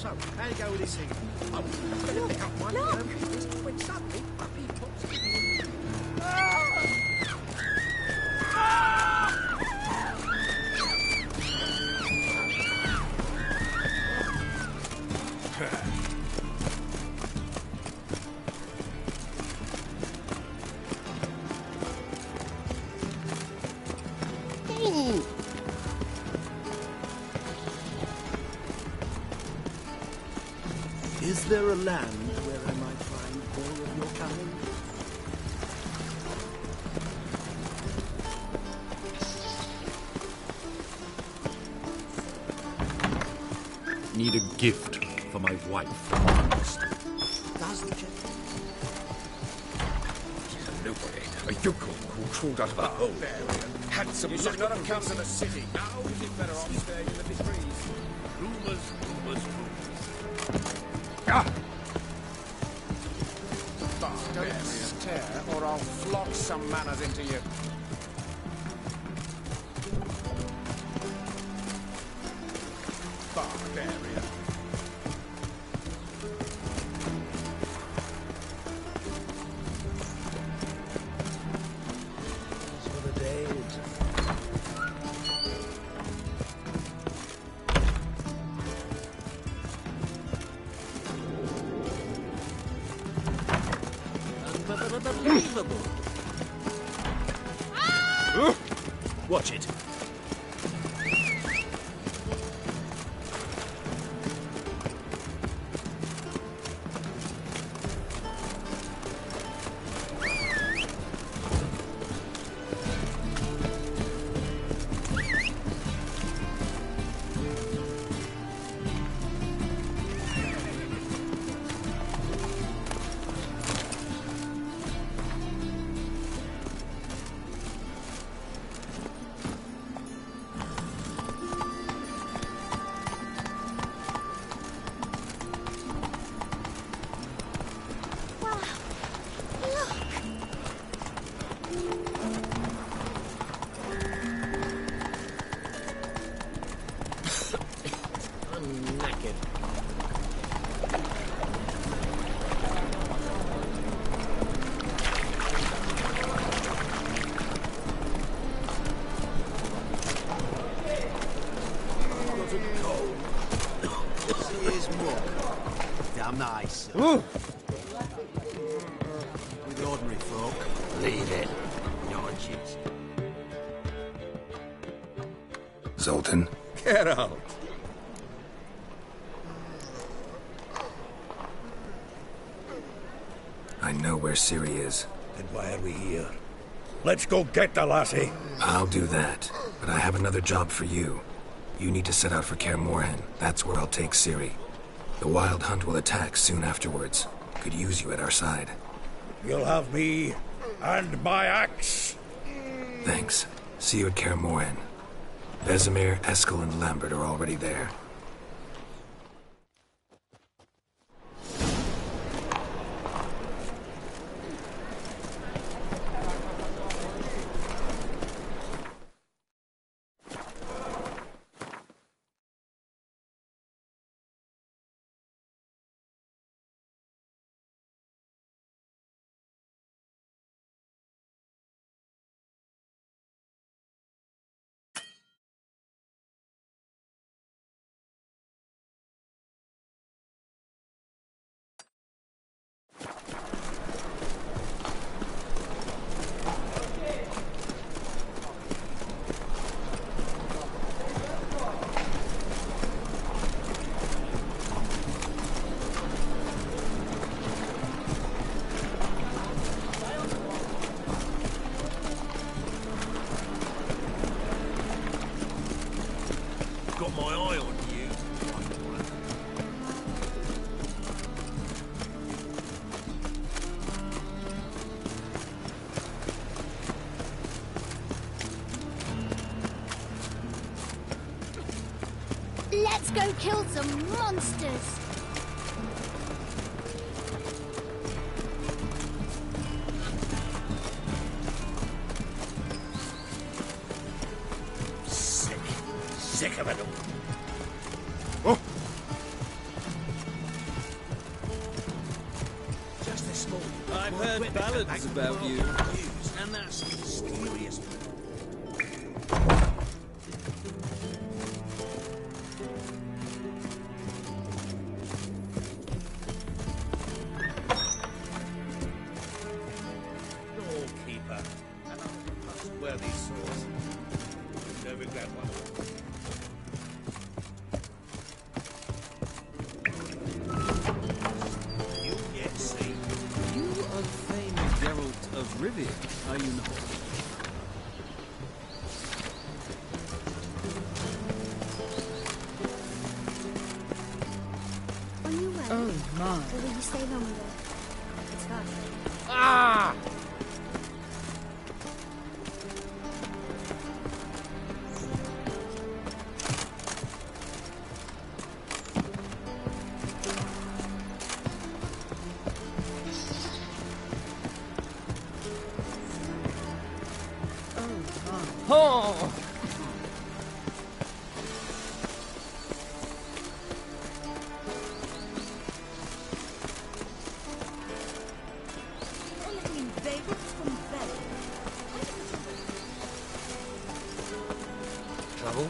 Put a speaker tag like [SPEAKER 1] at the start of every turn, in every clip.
[SPEAKER 1] So, how you go with this thing? Oh, I'm going to pick up one. When suddenly, up he pops.
[SPEAKER 2] Is there a land where I might find more of your kind?
[SPEAKER 3] Need a gift for my wife.
[SPEAKER 2] Does the gentleman?
[SPEAKER 4] Nobody. A yokel who crawled out of a hole there. Handsome.
[SPEAKER 1] You should not have come to the city. Now is it better off staying in the big trees?
[SPEAKER 3] Rumors.
[SPEAKER 4] Ah!
[SPEAKER 1] Don't stare, or I'll flog some manners into you. Barbarian.
[SPEAKER 2] Those were the days. Unbelievable. Watch it. Damn nice.
[SPEAKER 4] Ooh.
[SPEAKER 2] With ordinary folk.
[SPEAKER 4] Leave it.
[SPEAKER 2] Nonsense.
[SPEAKER 4] Zoltan.
[SPEAKER 1] Get out.
[SPEAKER 4] I know where Ciri is.
[SPEAKER 5] Then why are we here? Let's go get the lassie.
[SPEAKER 4] I'll do that, but I have another job for you. You need to set out for Kaer Morhen. That's where I'll take Ciri. The Wild Hunt will attack soon afterwards. Could use you at our side.
[SPEAKER 5] You'll have me and my axe.
[SPEAKER 4] Thanks. See you at Kaer Morhen. Vesemir, Eskel, and Lambert are already there.
[SPEAKER 3] Got my eye on you.
[SPEAKER 6] Let's go kill some monsters.
[SPEAKER 5] Sick of it all.
[SPEAKER 1] women
[SPEAKER 2] ballads
[SPEAKER 1] make
[SPEAKER 2] about you.
[SPEAKER 1] news, and that's mysterious. Doorkeeper, an untrustworthy source. No regret one. You'll yet see.
[SPEAKER 2] You are the famed Geralt of Rivia, are you not?
[SPEAKER 6] On your way?
[SPEAKER 2] Oh my.
[SPEAKER 6] Or will you stay longer? It's fun.
[SPEAKER 1] Ah!
[SPEAKER 2] Oh!
[SPEAKER 4] Trouble?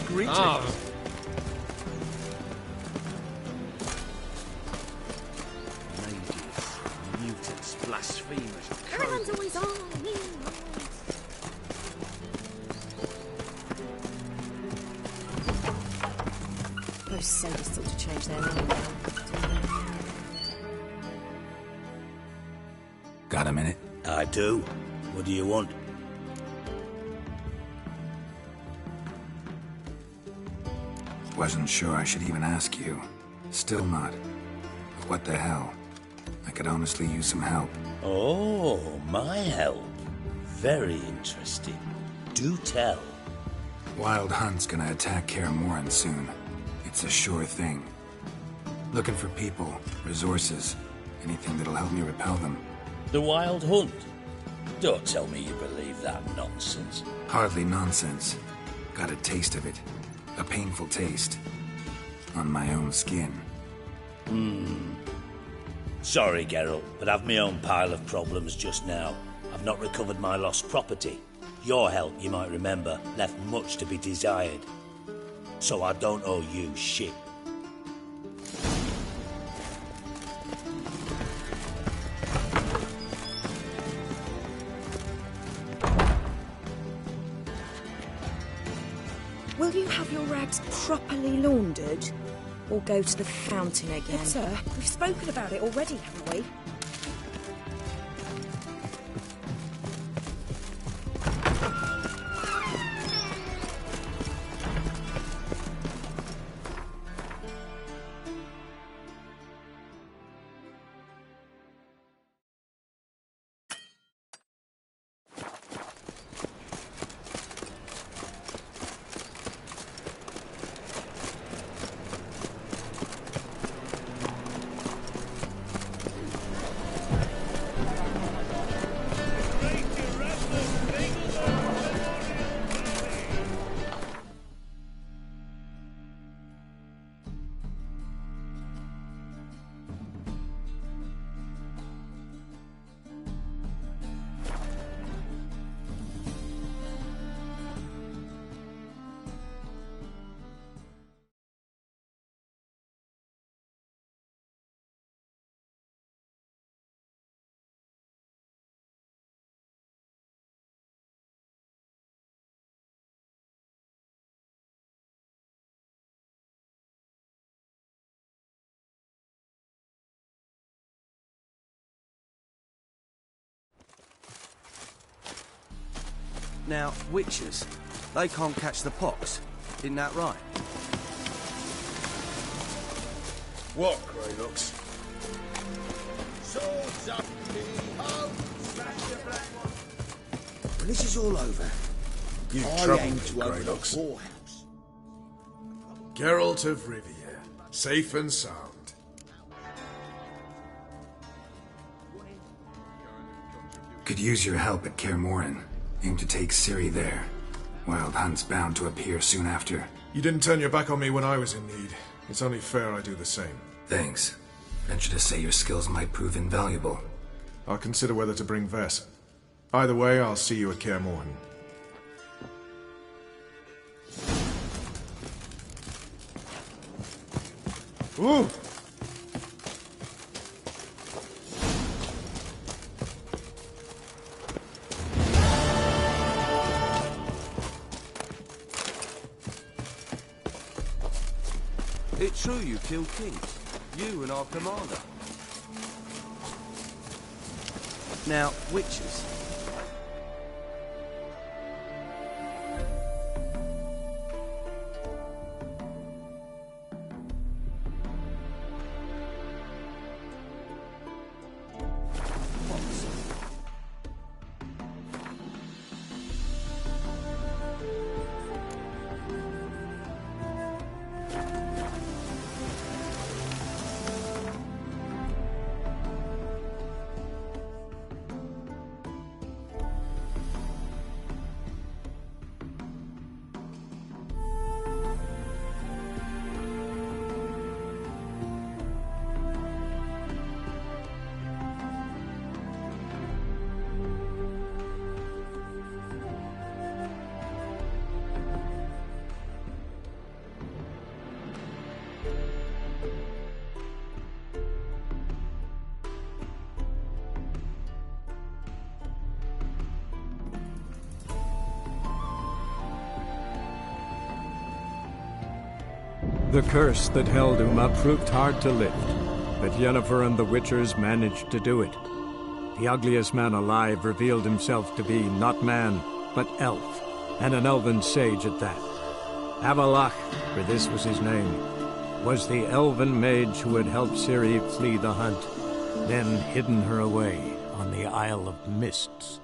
[SPEAKER 2] Greetings.
[SPEAKER 1] Ladies, mutants, blasphemers,
[SPEAKER 6] Everyone's always on.
[SPEAKER 7] Those sadists ought to change their name now.
[SPEAKER 4] Got a minute?
[SPEAKER 8] I do. What do you want?
[SPEAKER 4] Wasn't sure I should even ask you. Still not. But what the hell? I could honestly use some help.
[SPEAKER 8] Oh, my help. Very interesting. Do tell.
[SPEAKER 4] Wild Hunt's gonna attack Kaer Morhen soon. It's a sure thing. Looking for people, resources, anything that'll help me repel them.
[SPEAKER 8] The Wild Hunt? Don't tell me you believe that nonsense.
[SPEAKER 4] Hardly nonsense. Got a taste of it. A painful taste. On my own skin.
[SPEAKER 8] Sorry, Geralt, but I've my own pile of problems just now. I've not recovered my lost property. Your help, you might remember, left much to be desired. So I don't owe you shit.
[SPEAKER 7] Will you have your rags properly laundered? Or go to the fountain again?
[SPEAKER 9] Yes, sir. We've spoken about it already, haven't we?
[SPEAKER 2] Now, witches, they can't catch the pox. Isn't that right?
[SPEAKER 5] What, Greylocks?
[SPEAKER 1] Swords up, ho!
[SPEAKER 2] When this is all over,
[SPEAKER 3] You
[SPEAKER 2] I
[SPEAKER 3] trouble
[SPEAKER 2] aim
[SPEAKER 3] me,
[SPEAKER 2] to open a
[SPEAKER 3] Greylox.
[SPEAKER 2] whorehouse.
[SPEAKER 3] Geralt of Rivia, safe and sound.
[SPEAKER 4] Could use your help at Kaer Morhen. Aim to take Ciri there. Wild Hunt's bound to appear soon after.
[SPEAKER 3] You didn't turn your back on me when I was in need. It's only fair I do the same.
[SPEAKER 4] Thanks. Venture to say your skills might prove invaluable.
[SPEAKER 3] I'll consider whether to bring Vess. Either way, I'll see you at Kaer Morhen. Ooh!
[SPEAKER 10] It's true you killed kings. You and our commander. Now, witches.
[SPEAKER 11] The curse that held Uma proved hard to lift, but Yennefer and the Witchers managed to do it. The ugliest man alive revealed himself to be not man, but elf, and an elven sage at that. Avalach, for this was his name, was the elven mage who had helped Ciri flee the hunt, then hidden her away on the Isle of Mists.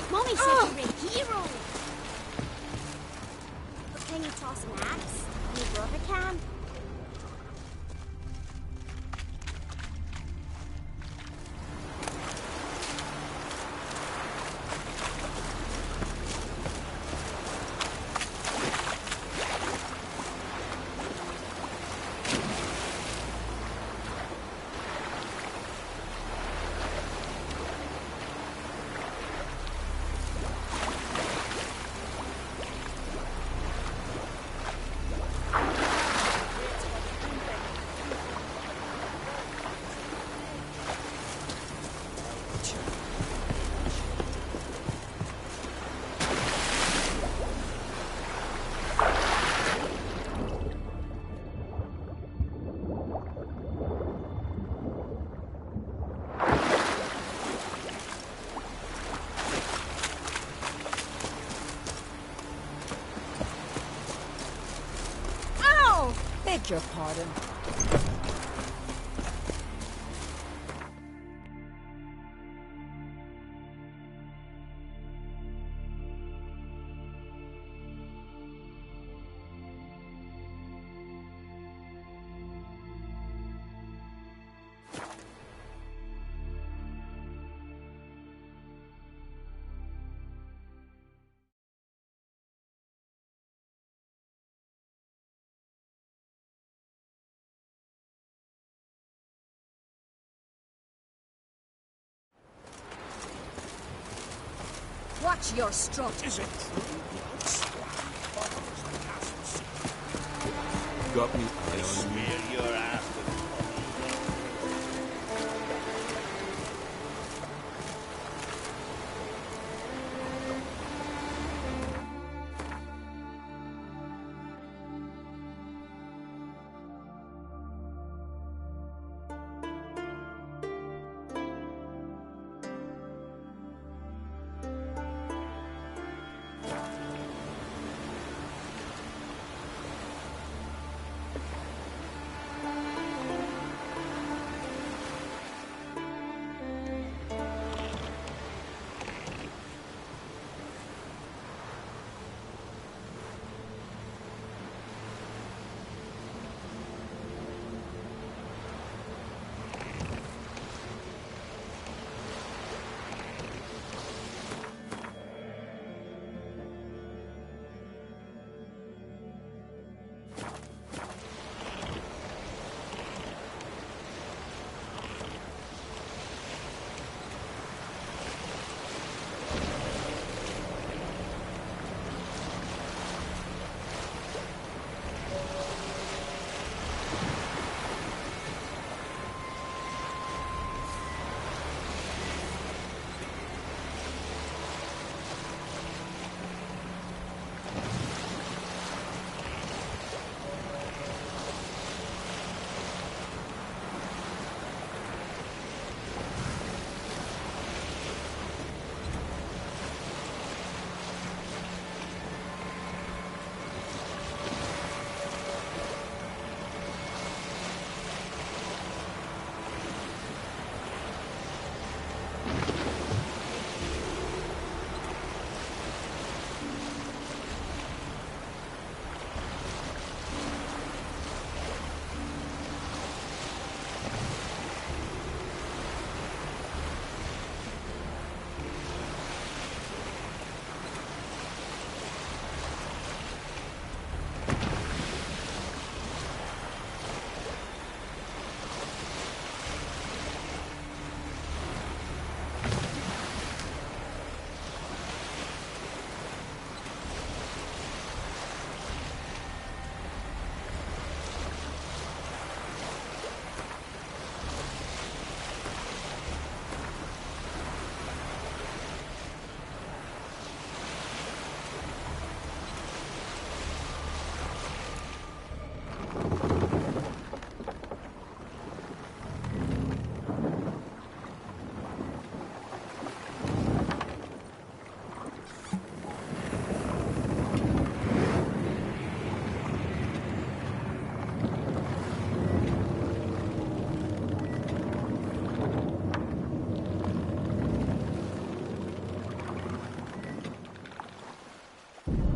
[SPEAKER 6] Mommy said you're a hero. But can you toss an axe? Your brother can.
[SPEAKER 9] Beg your pardon.
[SPEAKER 7] Watch your strut.
[SPEAKER 1] Is it true the old swine follows the castle's
[SPEAKER 10] Got me eye on you.
[SPEAKER 8] Smear your ass with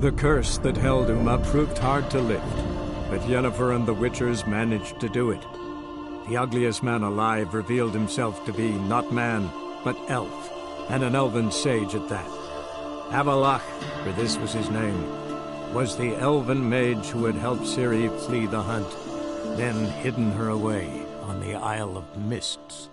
[SPEAKER 11] The curse that held Uma proved hard to lift, but Yennefer and the Witchers managed to do it. The ugliest man alive revealed himself to be not man, but elf, and an elven sage at that. Avalach, for this was his name, was the elven mage who had helped Ciri flee the hunt, then hidden her away on the Isle of Mists.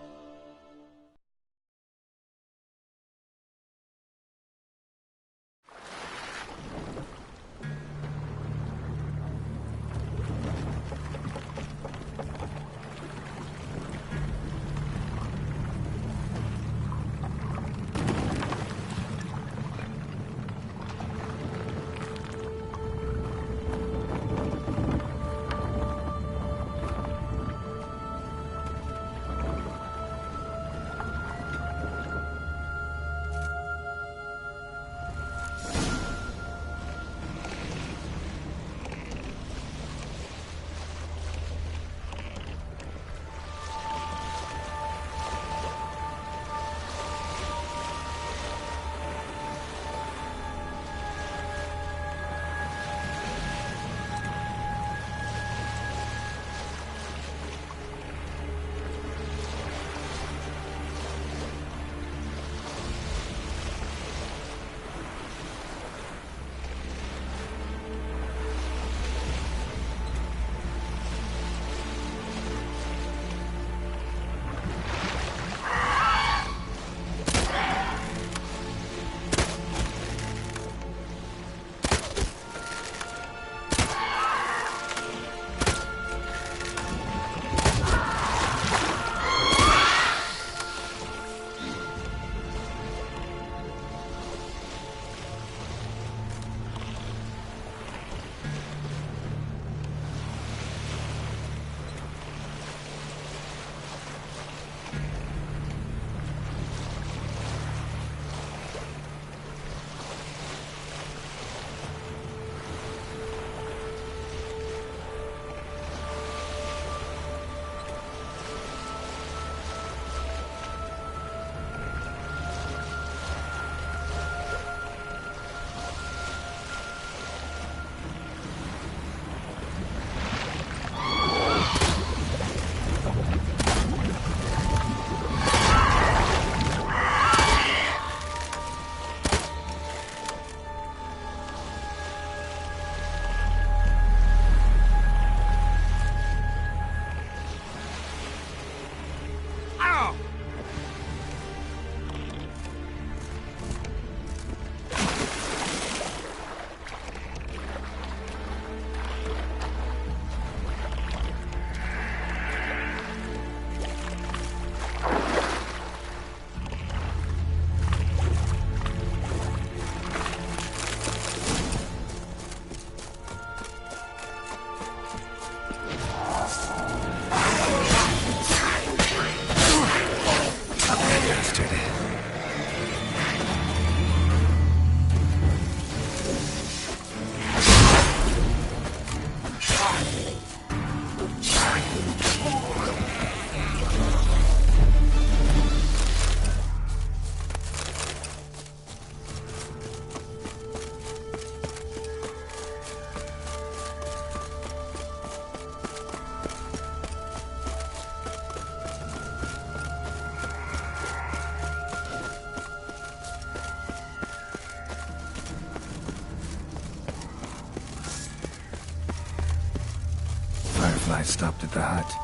[SPEAKER 4] fireflies stopped at the hut.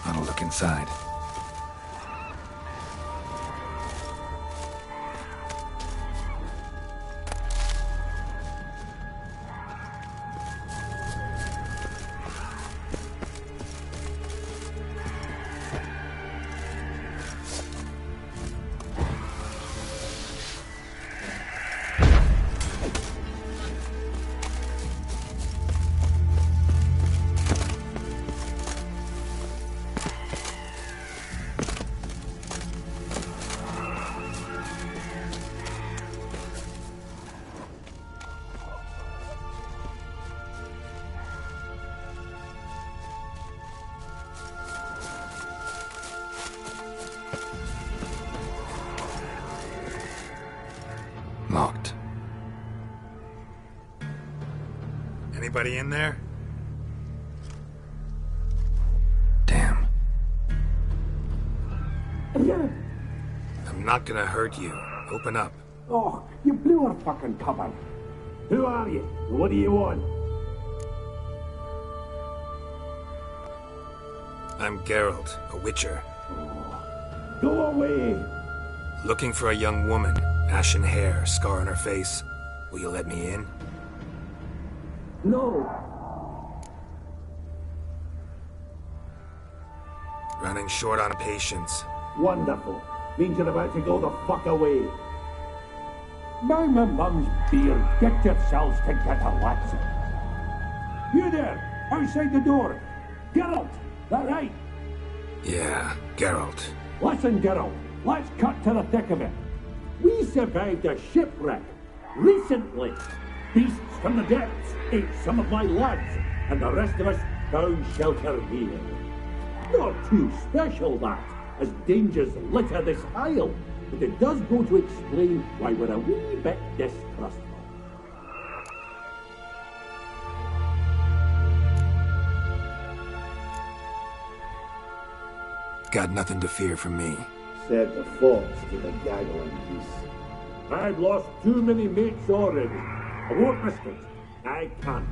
[SPEAKER 4] I'll look inside. Locked. Anybody in there? Damn. I'm not gonna hurt you. Open up.
[SPEAKER 5] Oh, you blew our fucking cover. Who are you? What do you want?
[SPEAKER 4] I'm Geralt, a witcher.
[SPEAKER 5] Go away!
[SPEAKER 4] Looking for a young woman. Ashen hair, scar on her face. Will you let me in?
[SPEAKER 5] No!
[SPEAKER 4] Running short on patience.
[SPEAKER 5] Wonderful. Means you're about to go the fuck away. By my mum's beard, get yourselves together, lads. You there, outside the door. Geralt, that right?
[SPEAKER 4] Yeah, Geralt.
[SPEAKER 5] Listen, Geralt, let's cut to the thick of it. We survived a shipwreck recently. Beasts from the depths ate some of my lads, and the rest of us found shelter here. Not too special, that, as dangers litter this isle, but it does go to explain why we're a wee bit distrustful.
[SPEAKER 4] Got nothing to fear from me.
[SPEAKER 5] Said the fox to the gaggling geese. I've lost too many mates already. I won't risk it. I can't.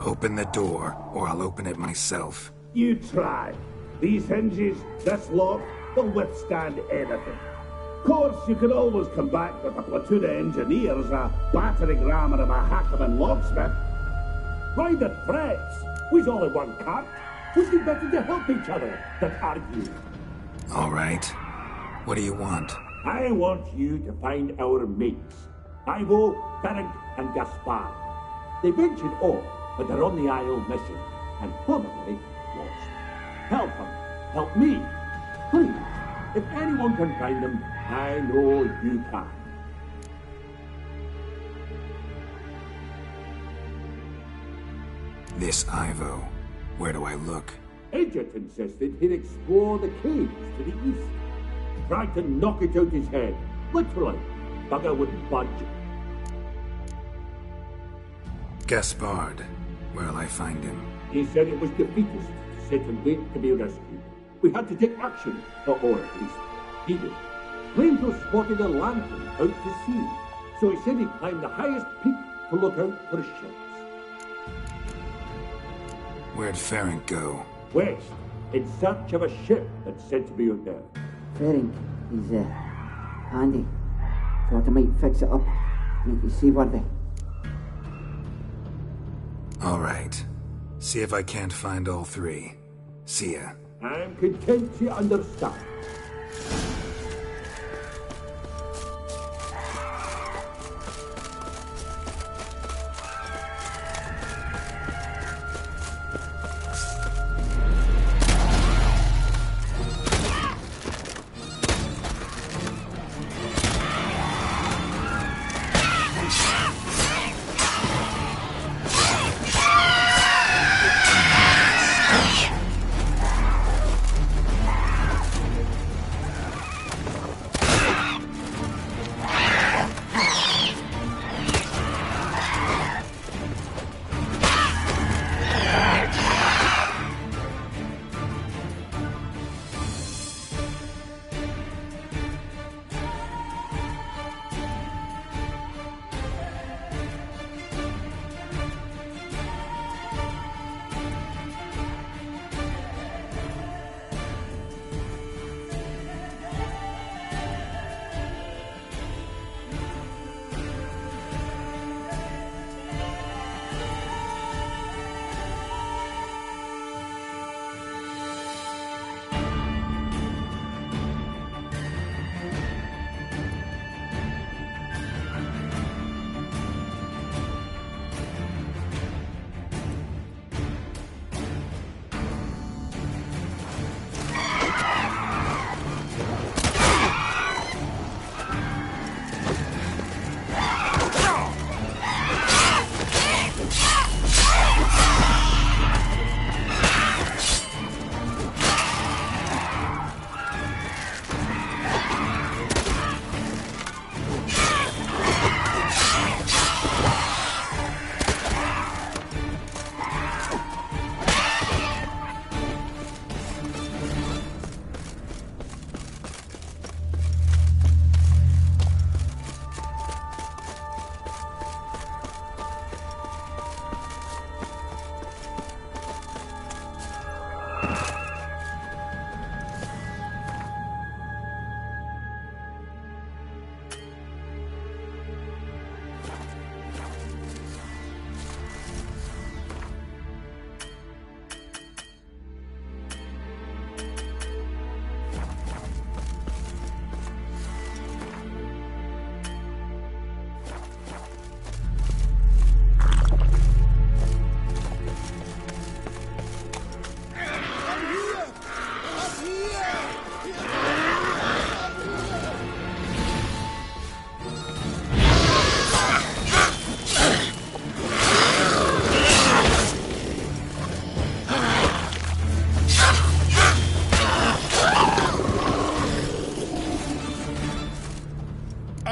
[SPEAKER 4] Open the door, or I'll open it myself.
[SPEAKER 5] You try. These hinges, this lock, they'll withstand anything. Of course, you could always come back with a platoon of engineers, a battering ram and a hackman locksmith. Why the threats? We's all in one cart. We'd be better to help each other than argue.
[SPEAKER 4] All right. What do you want?
[SPEAKER 5] I want you to find our mates. Ivo, Ferenc, and Gaspar. They ventured off, but they're on the Isle missing, and probably lost. Help them. Help me. Please. If anyone can find them, I know you can.
[SPEAKER 4] This Ivo. Where do I look?
[SPEAKER 5] Agent insisted he'd explore the caves to the east. Tried to knock it out his head. Literally. Bugger wouldn't budge.
[SPEAKER 4] Gaspard. Where'll I find him?
[SPEAKER 5] He said it was defeatist, set and wait to be rescued. We had to take action, or at least he did. Rainbow spotted a lantern out to sea, so he said he'd climb the highest peak to look out for ships.
[SPEAKER 4] Where'd Ferenc go?
[SPEAKER 5] West, in search of a ship that's said to be out there.
[SPEAKER 12] Ferenc, he's handy. Thought I might fix it up, make it seaworthy.
[SPEAKER 4] All right. See if I can't find all three. See ya.
[SPEAKER 5] I'm content to understand.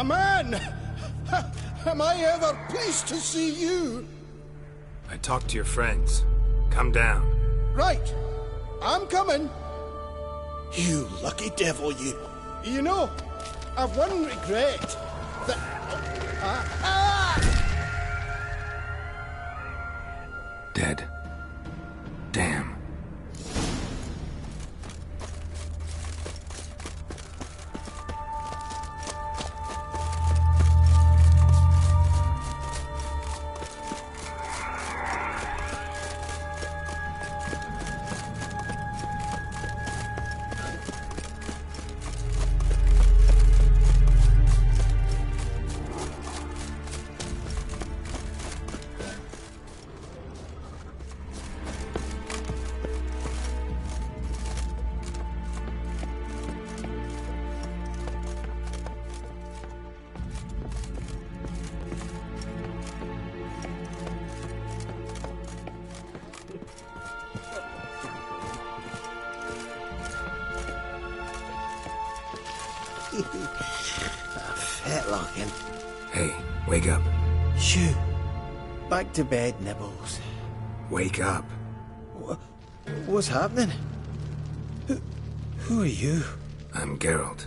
[SPEAKER 1] A man! Am I ever pleased to see you?
[SPEAKER 4] I talked to your friends. Come down.
[SPEAKER 1] Right. I'm coming. You lucky devil, you. You know, I've one regret. That...
[SPEAKER 4] Dead. Damn.
[SPEAKER 1] Fetlocking.
[SPEAKER 4] Hey, wake up.
[SPEAKER 1] Shoo. Back to bed, Nibbles.
[SPEAKER 4] Wake up.
[SPEAKER 1] What's happening? Who are you?
[SPEAKER 4] I'm Geralt.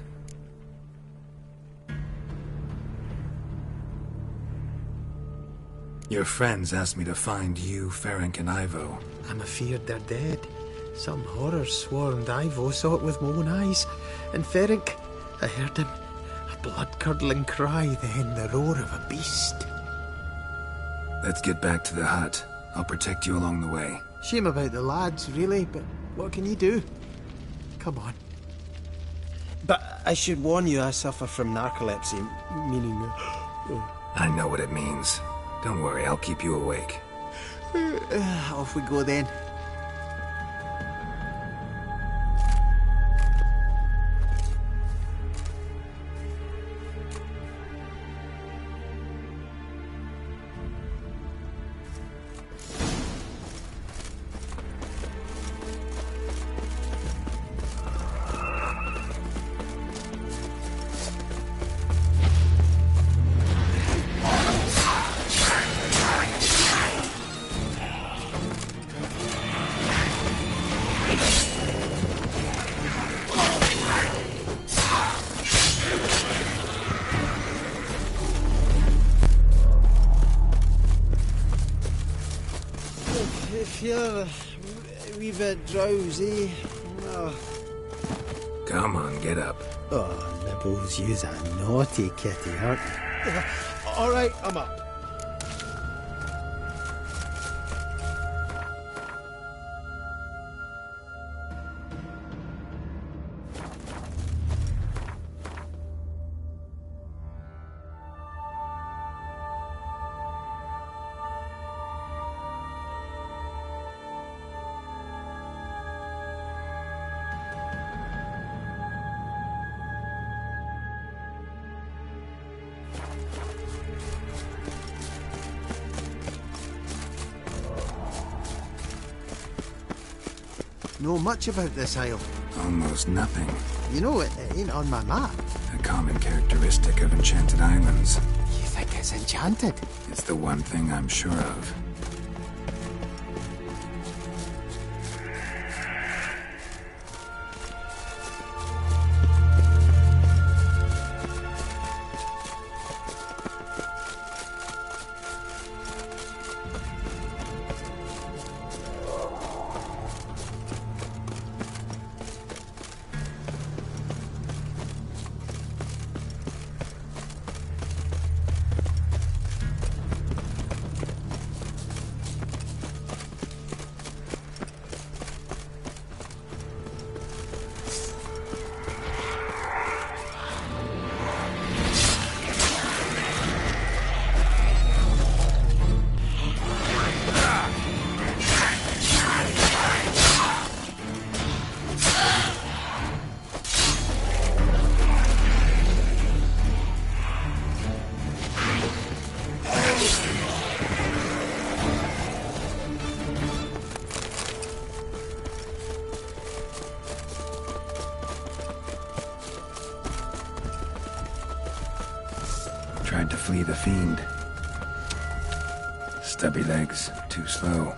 [SPEAKER 4] Your friends asked me to find you, Ferenc, and Ivo.
[SPEAKER 13] I'm afeard they're dead. Some horror swarmed Ivo, saw it with my own eyes. And Ferenc, I heard him. A blood-curdling cry, then the roar of a beast.
[SPEAKER 4] Let's get back to the hut. I'll protect you along the way.
[SPEAKER 13] Shame about the lads, really, but what can you do? Come on.
[SPEAKER 1] But I should warn you, I suffer from narcolepsy, meaning...
[SPEAKER 4] I know what it means. Don't worry, I'll keep you awake.
[SPEAKER 13] Off we go then.
[SPEAKER 1] Feel a wee bit drowsy. Oh.
[SPEAKER 4] Come on, get up.
[SPEAKER 13] Oh, Nibbles, you's a naughty kitty, aren't you?
[SPEAKER 1] All right, I'm up.
[SPEAKER 13] Know much about this isle?
[SPEAKER 4] Almost nothing.
[SPEAKER 13] You know, it ain't on my map.
[SPEAKER 4] A common characteristic of enchanted islands.
[SPEAKER 13] You think it's enchanted?
[SPEAKER 4] It's the one thing I'm sure of. Tried to flee the fiend. Stubby legs, too slow.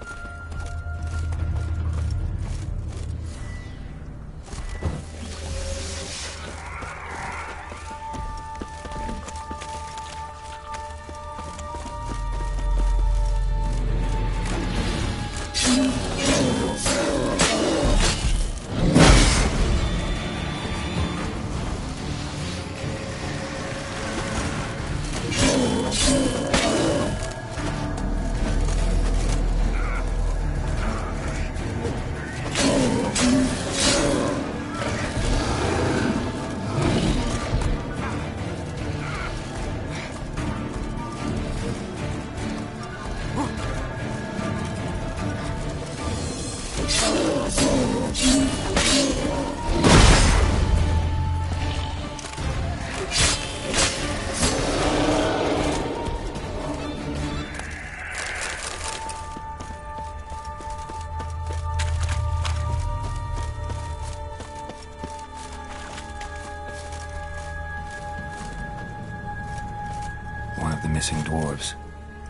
[SPEAKER 4] One of the missing dwarves.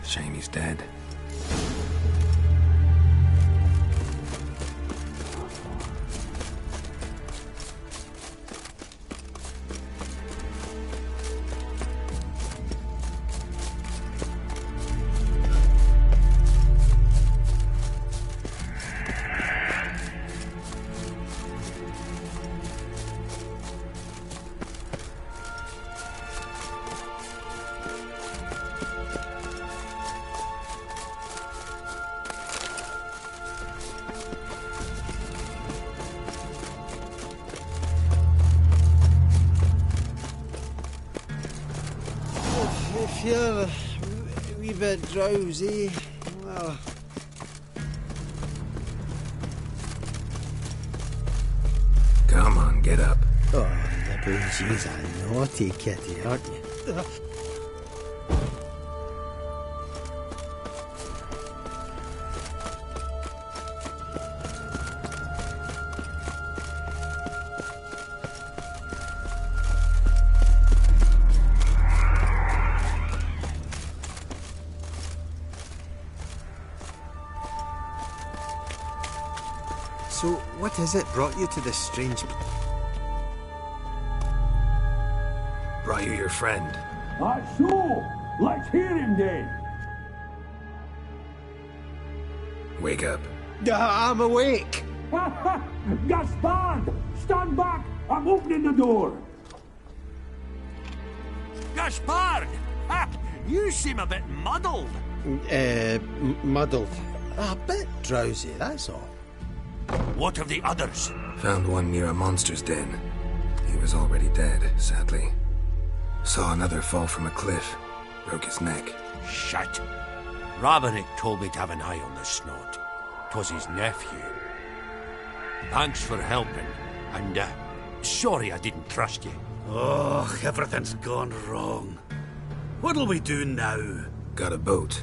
[SPEAKER 4] Shame he's dead.
[SPEAKER 13] If you're a wee bit drowsy, well...
[SPEAKER 4] Come on, get up.
[SPEAKER 13] Oh, the Bougie's a naughty kitty, aren't you? So, what is it brought you to this strange...
[SPEAKER 4] Brought you your friend.
[SPEAKER 5] So, let's hear him then.
[SPEAKER 4] Wake up.
[SPEAKER 13] I'm awake.
[SPEAKER 5] Gaspard! Stand back! I'm opening the door.
[SPEAKER 14] Gaspard! Ha! You seem a bit muddled.
[SPEAKER 13] Muddled. A bit drowsy, that's all.
[SPEAKER 14] What of the others?
[SPEAKER 4] Found one near a monster's den. He was already dead, sadly. Saw another fall from a cliff. Broke his neck.
[SPEAKER 14] Shit. Rabenik told me to have an eye on the snot. 'Twas his nephew. Thanks for helping. And, sorry I didn't trust you.
[SPEAKER 15] Oh, everything's gone wrong. What'll we do now?
[SPEAKER 4] Got a boat.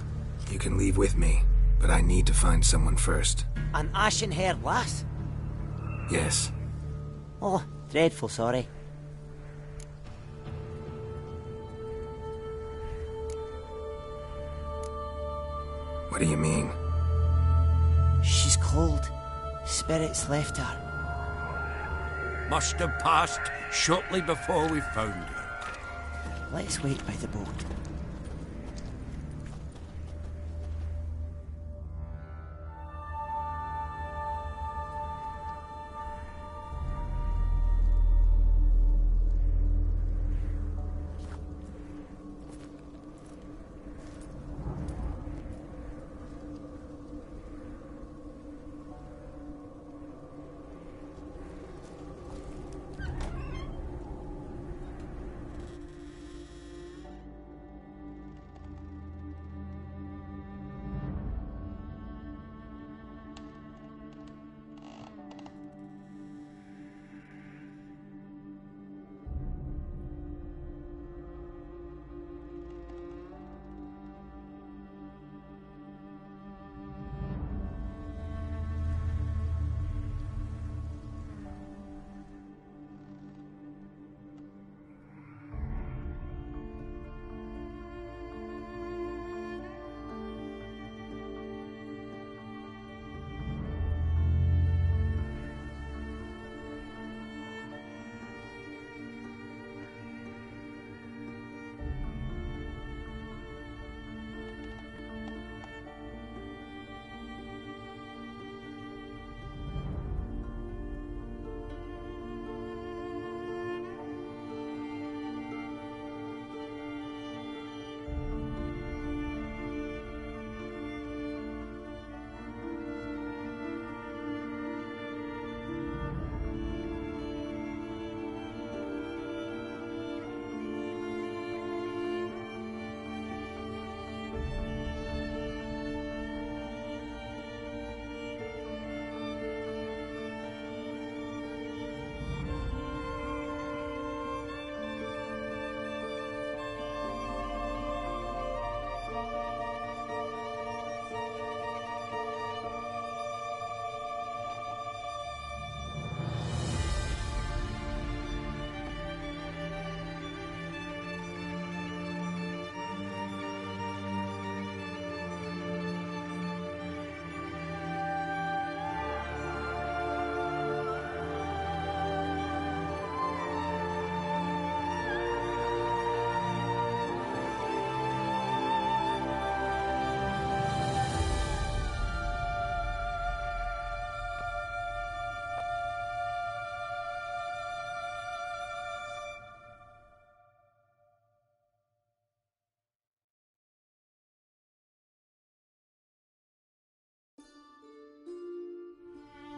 [SPEAKER 4] You can leave with me, but I need to find someone first.
[SPEAKER 16] An ashen-haired lass?
[SPEAKER 4] Yes.
[SPEAKER 16] Oh, dreadful sorry.
[SPEAKER 4] What do you mean?
[SPEAKER 16] She's cold. Spirits left her.
[SPEAKER 14] Must have passed shortly before we found her.
[SPEAKER 16] Let's wait by the boat.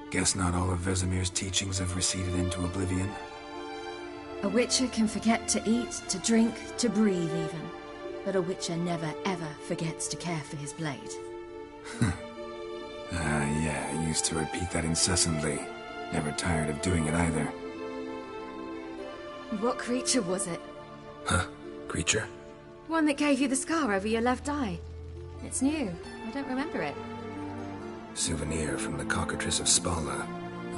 [SPEAKER 4] Guess not all of Vesemir's teachings have receded into oblivion.
[SPEAKER 7] A witcher can forget to eat, to drink, to breathe even. But a witcher never ever forgets to care for his blade.
[SPEAKER 4] Yeah, I used to repeat that incessantly. Never tired of doing it either.
[SPEAKER 7] What creature was it?
[SPEAKER 4] Huh? Creature?
[SPEAKER 7] One that gave you the scar over your left eye. It's new. I don't remember it.
[SPEAKER 4] Souvenir from the Cockatrice of Spala.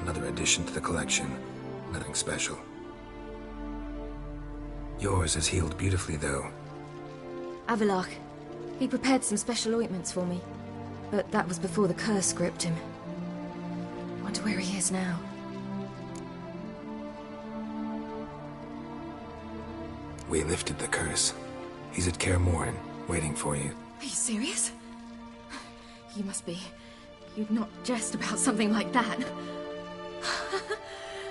[SPEAKER 4] Another addition to the collection. Nothing special. Yours has healed beautifully, though.
[SPEAKER 7] Avallac'h. He prepared some special ointments for me. But that was before the curse gripped him. Wonder where he is now.
[SPEAKER 4] We lifted the curse. He's at Kaer Morhen, waiting for you.
[SPEAKER 7] Are you serious? You must be. You'd not jest about something like that.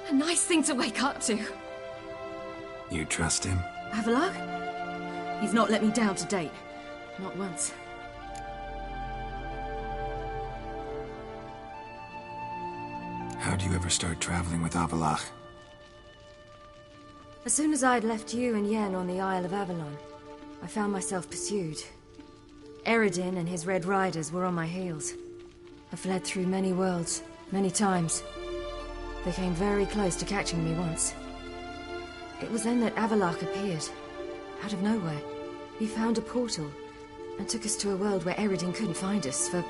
[SPEAKER 7] A nice thing to wake up to.
[SPEAKER 4] You trust him?
[SPEAKER 7] Avallac'h? He's not let me down to date. Not once.
[SPEAKER 4] How'd you ever start traveling with Avallac'h?
[SPEAKER 7] As soon as I'd left you and Yen on the Isle of Avalon, I found myself pursued. Eredin and his Red Riders were on my heels. I fled through many worlds, many times. They came very close to catching me once. It was then that Avallac'h appeared, out of nowhere. He found a portal, and took us to a world where Eredin couldn't find us for,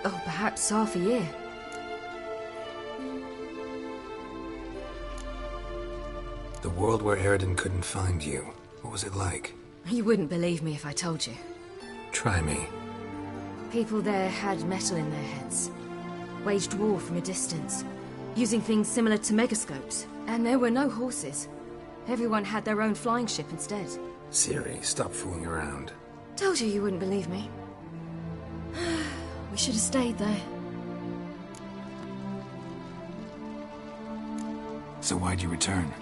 [SPEAKER 7] oh, perhaps half a year.
[SPEAKER 4] The world where Eredin couldn't find you. What was it like?
[SPEAKER 7] You wouldn't believe me if I told you.
[SPEAKER 4] Try me.
[SPEAKER 7] People there had metal in their heads. Waged war from a distance, using things similar to megascopes. And there were no horses. Everyone had their own flying ship instead.
[SPEAKER 4] Ciri, stop fooling around.
[SPEAKER 7] Told you you wouldn't believe me. We should have stayed there.
[SPEAKER 4] So why'd you return?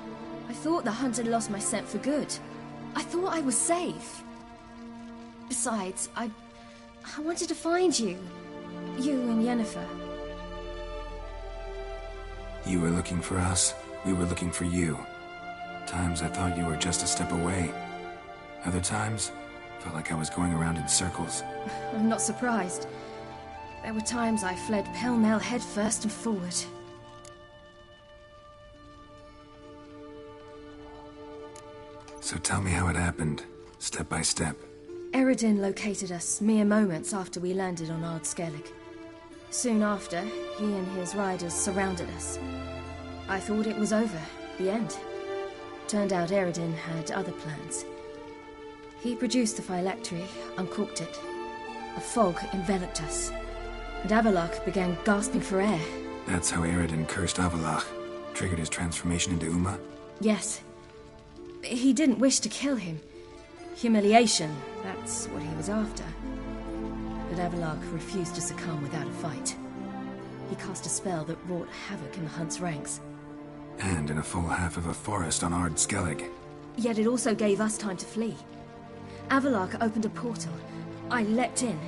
[SPEAKER 7] I thought the hunt had lost my scent for good. I thought I was safe. Besides, I wanted to find you. You and Yennefer.
[SPEAKER 4] You were looking for us, we were looking for you. Times I thought you were just a step away. Other times, felt like I was going around in circles.
[SPEAKER 7] I'm not surprised. There were times I fled pell-mell head first and forward.
[SPEAKER 4] So tell me how it happened, step by step.
[SPEAKER 7] Eredin located us mere moments after we landed on Ard Skellig. Soon after, he and his riders surrounded us. I thought it was over, the end. Turned out Eredin had other plans. He produced the phylactery, uncorked it. A fog enveloped us, and Avallac'h began gasping for air.
[SPEAKER 4] That's how Eredin cursed Avallac'h, triggered his transformation into Uma?
[SPEAKER 7] Yes. He didn't wish to kill him. Humiliation, that's what he was after. But Avallac'h refused to succumb without a fight. He cast a spell that wrought havoc in the hunt's ranks.
[SPEAKER 4] And in a full half of a forest on Ard Skellig.
[SPEAKER 7] Yet it also gave us time to flee. Avallac'h opened a portal. I leapt in.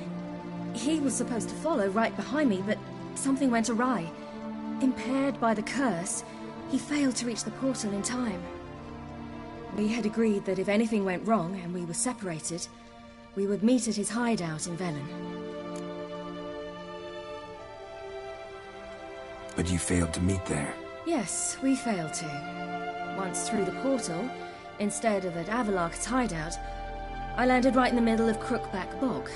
[SPEAKER 7] He was supposed to follow right behind me, but something went awry. Impaired by the curse, he failed to reach the portal in time. We had agreed that if anything went wrong and we were separated, we would meet at his hideout in Velen.
[SPEAKER 4] But you failed to meet there.
[SPEAKER 7] Yes, we failed to. Once through the portal, instead of at Avallac'h's hideout, I landed right in the middle of Crookback Bog.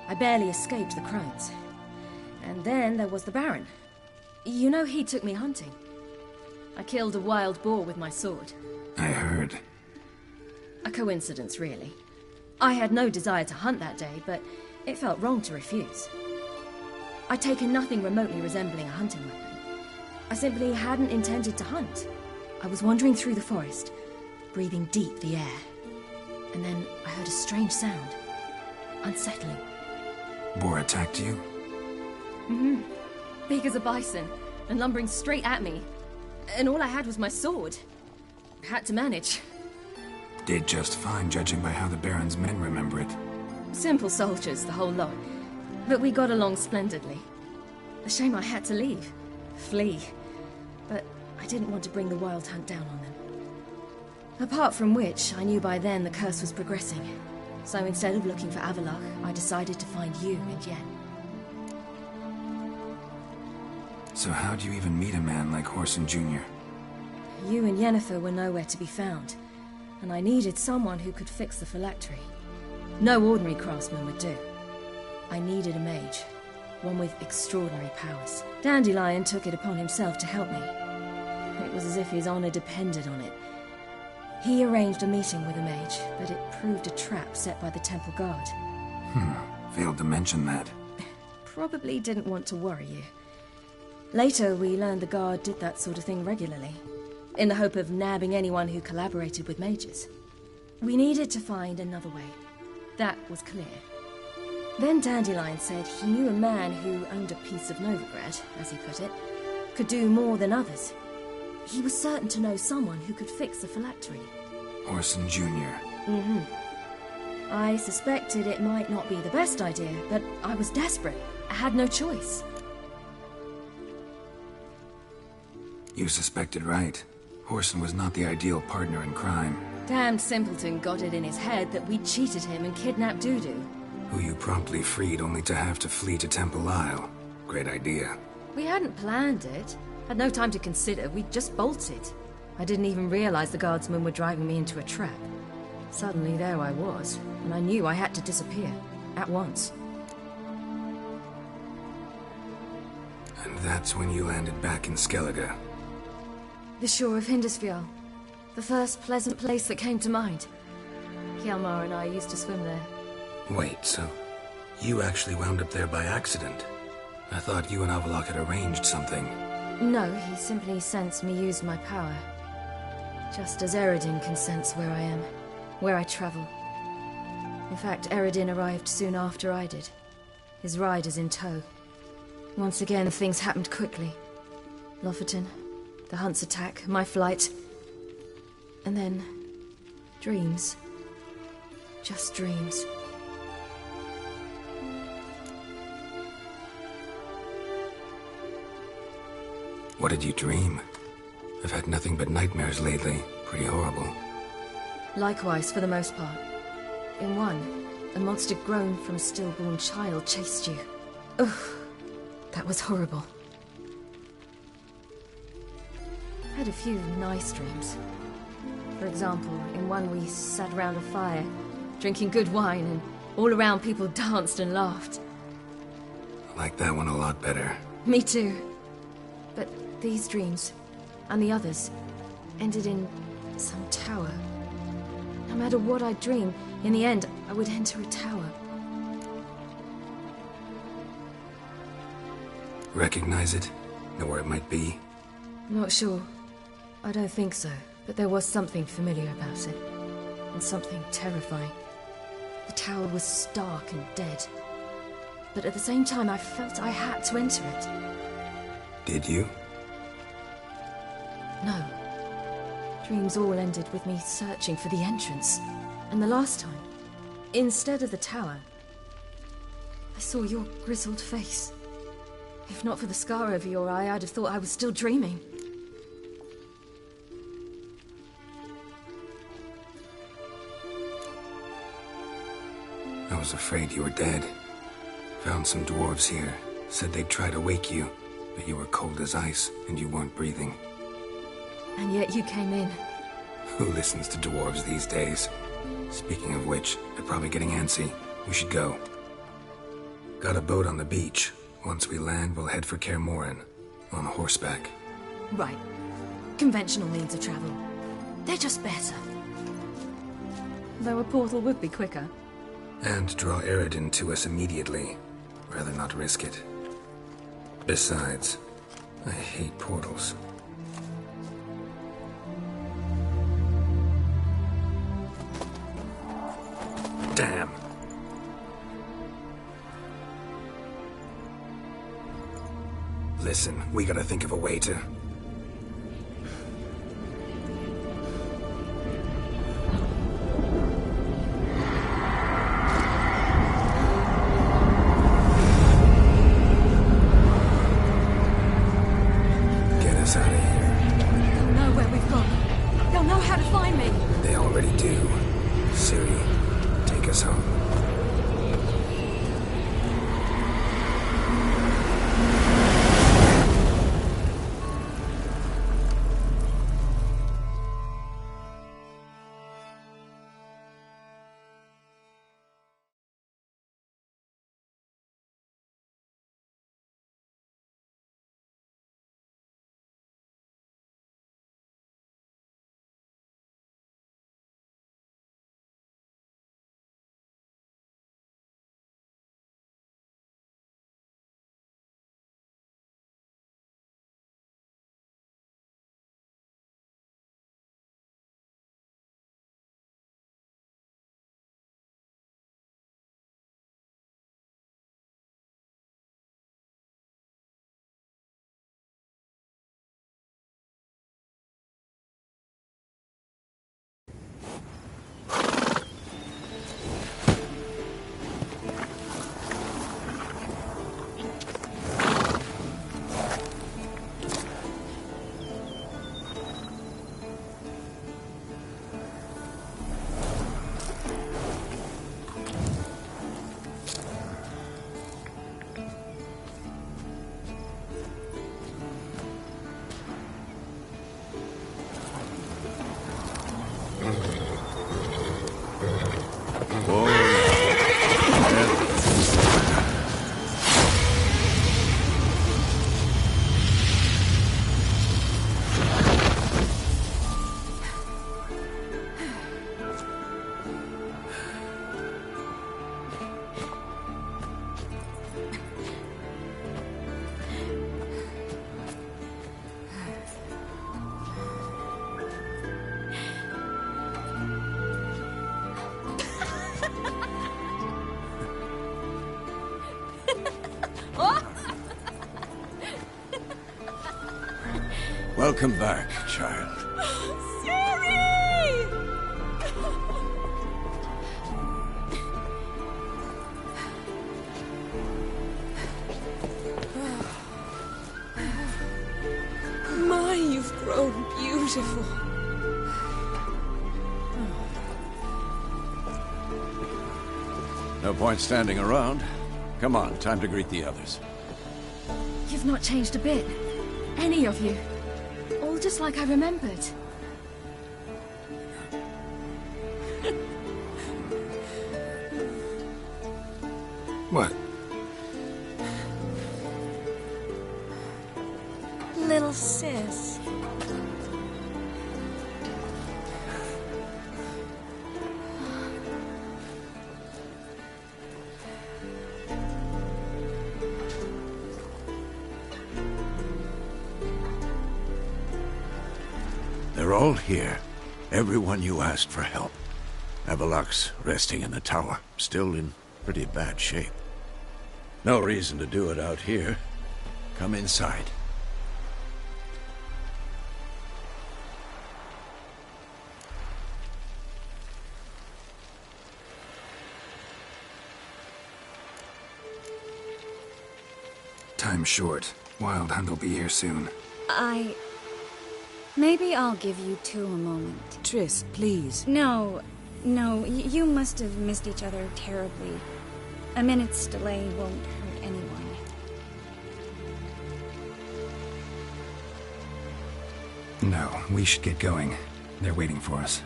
[SPEAKER 7] I barely escaped the crones. And then there was the Baron. You know, he took me hunting. I killed a wild boar with my sword.
[SPEAKER 4] I heard.
[SPEAKER 7] A coincidence, really. I had no desire to hunt that day, but it felt wrong to refuse. I'd taken nothing remotely resembling a hunting weapon. I simply hadn't intended to hunt. I was wandering through the forest, breathing deep the air. And then I heard a strange sound. Unsettling.
[SPEAKER 4] Boar attacked you?
[SPEAKER 7] Mm-hmm. Big as a bison, and lumbering straight at me. And all I had was my sword. Had to manage.
[SPEAKER 4] Did just fine, judging by how the Baron's men remember it.
[SPEAKER 7] Simple soldiers, the whole lot. But we got along splendidly. A shame I had to leave. Flee. But I didn't want to bring the Wild Hunt down on them. Apart from which, I knew by then the curse was progressing. So instead of looking for Avallac'h, I decided to find you and Yen.
[SPEAKER 4] So how'd you even meet a man like Whoreson Jr.?
[SPEAKER 7] You and Yennefer were nowhere to be found, and I needed someone who could fix the phylactery. No ordinary craftsman would do. I needed a mage, one with extraordinary powers. Dandelion took it upon himself to help me. It was as if his honor depended on it. He arranged a meeting with a mage, but it proved a trap set by the temple guard.
[SPEAKER 4] Failed to mention that.
[SPEAKER 7] Probably didn't want to worry you. Later, we learned the guard did that sort of thing regularly, in the hope of nabbing anyone who collaborated with mages. We needed to find another way. That was clear. Then Dandelion said he knew a man who owned a piece of Novigrad, as he put it, could do more than others. He was certain to know someone who could fix the phylactery.
[SPEAKER 4] Whoreson Jr.
[SPEAKER 7] I suspected it might not be the best idea, but I was desperate. I had no choice.
[SPEAKER 4] You suspected right. Whoreson was not the ideal partner in crime.
[SPEAKER 7] Damned simpleton got it in his head that we cheated him and kidnapped Dudu.
[SPEAKER 4] Who you promptly freed only to have to flee to Temple Isle. Great idea.
[SPEAKER 7] We hadn't planned it. Had no time to consider, we just bolted. I didn't even realize the guardsmen were driving me into a trap. Suddenly there I was, and I knew I had to disappear. At once.
[SPEAKER 4] And that's when you landed back in Skellige.
[SPEAKER 7] The shore of Hindisfjall. The first pleasant place that came to mind. Hjalmar and I used to swim there.
[SPEAKER 4] Wait, so you actually wound up there by accident? I thought you and Avallac'h had arranged something.
[SPEAKER 7] No, he simply sensed me use my power. Just as Eredin can sense where I am, where I travel. In fact, Eredin arrived soon after I did. His riders in tow. Once again, things happened quickly. Lofoten, the Hunt's attack, my flight. And then, dreams. Just dreams.
[SPEAKER 4] What did you dream? I've had nothing but nightmares lately. Pretty horrible.
[SPEAKER 7] Likewise, for the most part. In one, a monster grown from a stillborn child chased you. Ugh, that was horrible. I had a few nice dreams. For example, in one we sat around a fire, drinking good wine, and all around people danced and laughed.
[SPEAKER 4] I like that one a lot better.
[SPEAKER 7] Me too. But these dreams, and the others, ended in some tower. No matter what I dream, in the end, I would enter a tower.
[SPEAKER 4] Recognize it? Know where it might be?
[SPEAKER 7] Not sure. I don't think so, but there was something familiar about it. And something terrifying. The tower was stark and dead. But at the same time, I felt I had to enter it.
[SPEAKER 4] Did you?
[SPEAKER 7] No. Dreams all ended with me searching for the entrance. And the last time, instead of the tower, I saw your grizzled face. If not for the scar over your eye, I'd have thought I was still dreaming.
[SPEAKER 4] I was afraid you were dead. Found some dwarves here. Said they'd try to wake you, but you were cold as ice and you weren't breathing.
[SPEAKER 7] And yet you came in.
[SPEAKER 4] Who listens to dwarves these days? Speaking of which, they're probably getting antsy. We should go. Got a boat on the beach. Once we land, we'll head for Kaer Morhen. On horseback.
[SPEAKER 7] Right. Conventional means of travel. They're just better. Though a portal would be quicker.
[SPEAKER 4] And draw Eredin to us immediately. Rather not risk it. Besides, I hate portals. Damn. Listen, we gotta think of a way to...
[SPEAKER 15] Welcome back, child.
[SPEAKER 9] My, you've grown beautiful.
[SPEAKER 15] No point standing around. Come on, time to greet the others.
[SPEAKER 7] You've not changed a bit. Any of you. All just like I remembered.
[SPEAKER 4] What?
[SPEAKER 9] Little sis.
[SPEAKER 15] They're all here. Everyone you asked for help. Avalok's resting in the tower, still in pretty bad shape. No reason to do it out here. Come inside.
[SPEAKER 4] Time's short. Wild Hunt will be here soon.
[SPEAKER 17] Maybe I'll give you two a moment.
[SPEAKER 9] Triss, please.
[SPEAKER 17] No, you must have missed each other terribly. A minute's delay won't hurt anyone.
[SPEAKER 4] No, we should get going. They're waiting for us.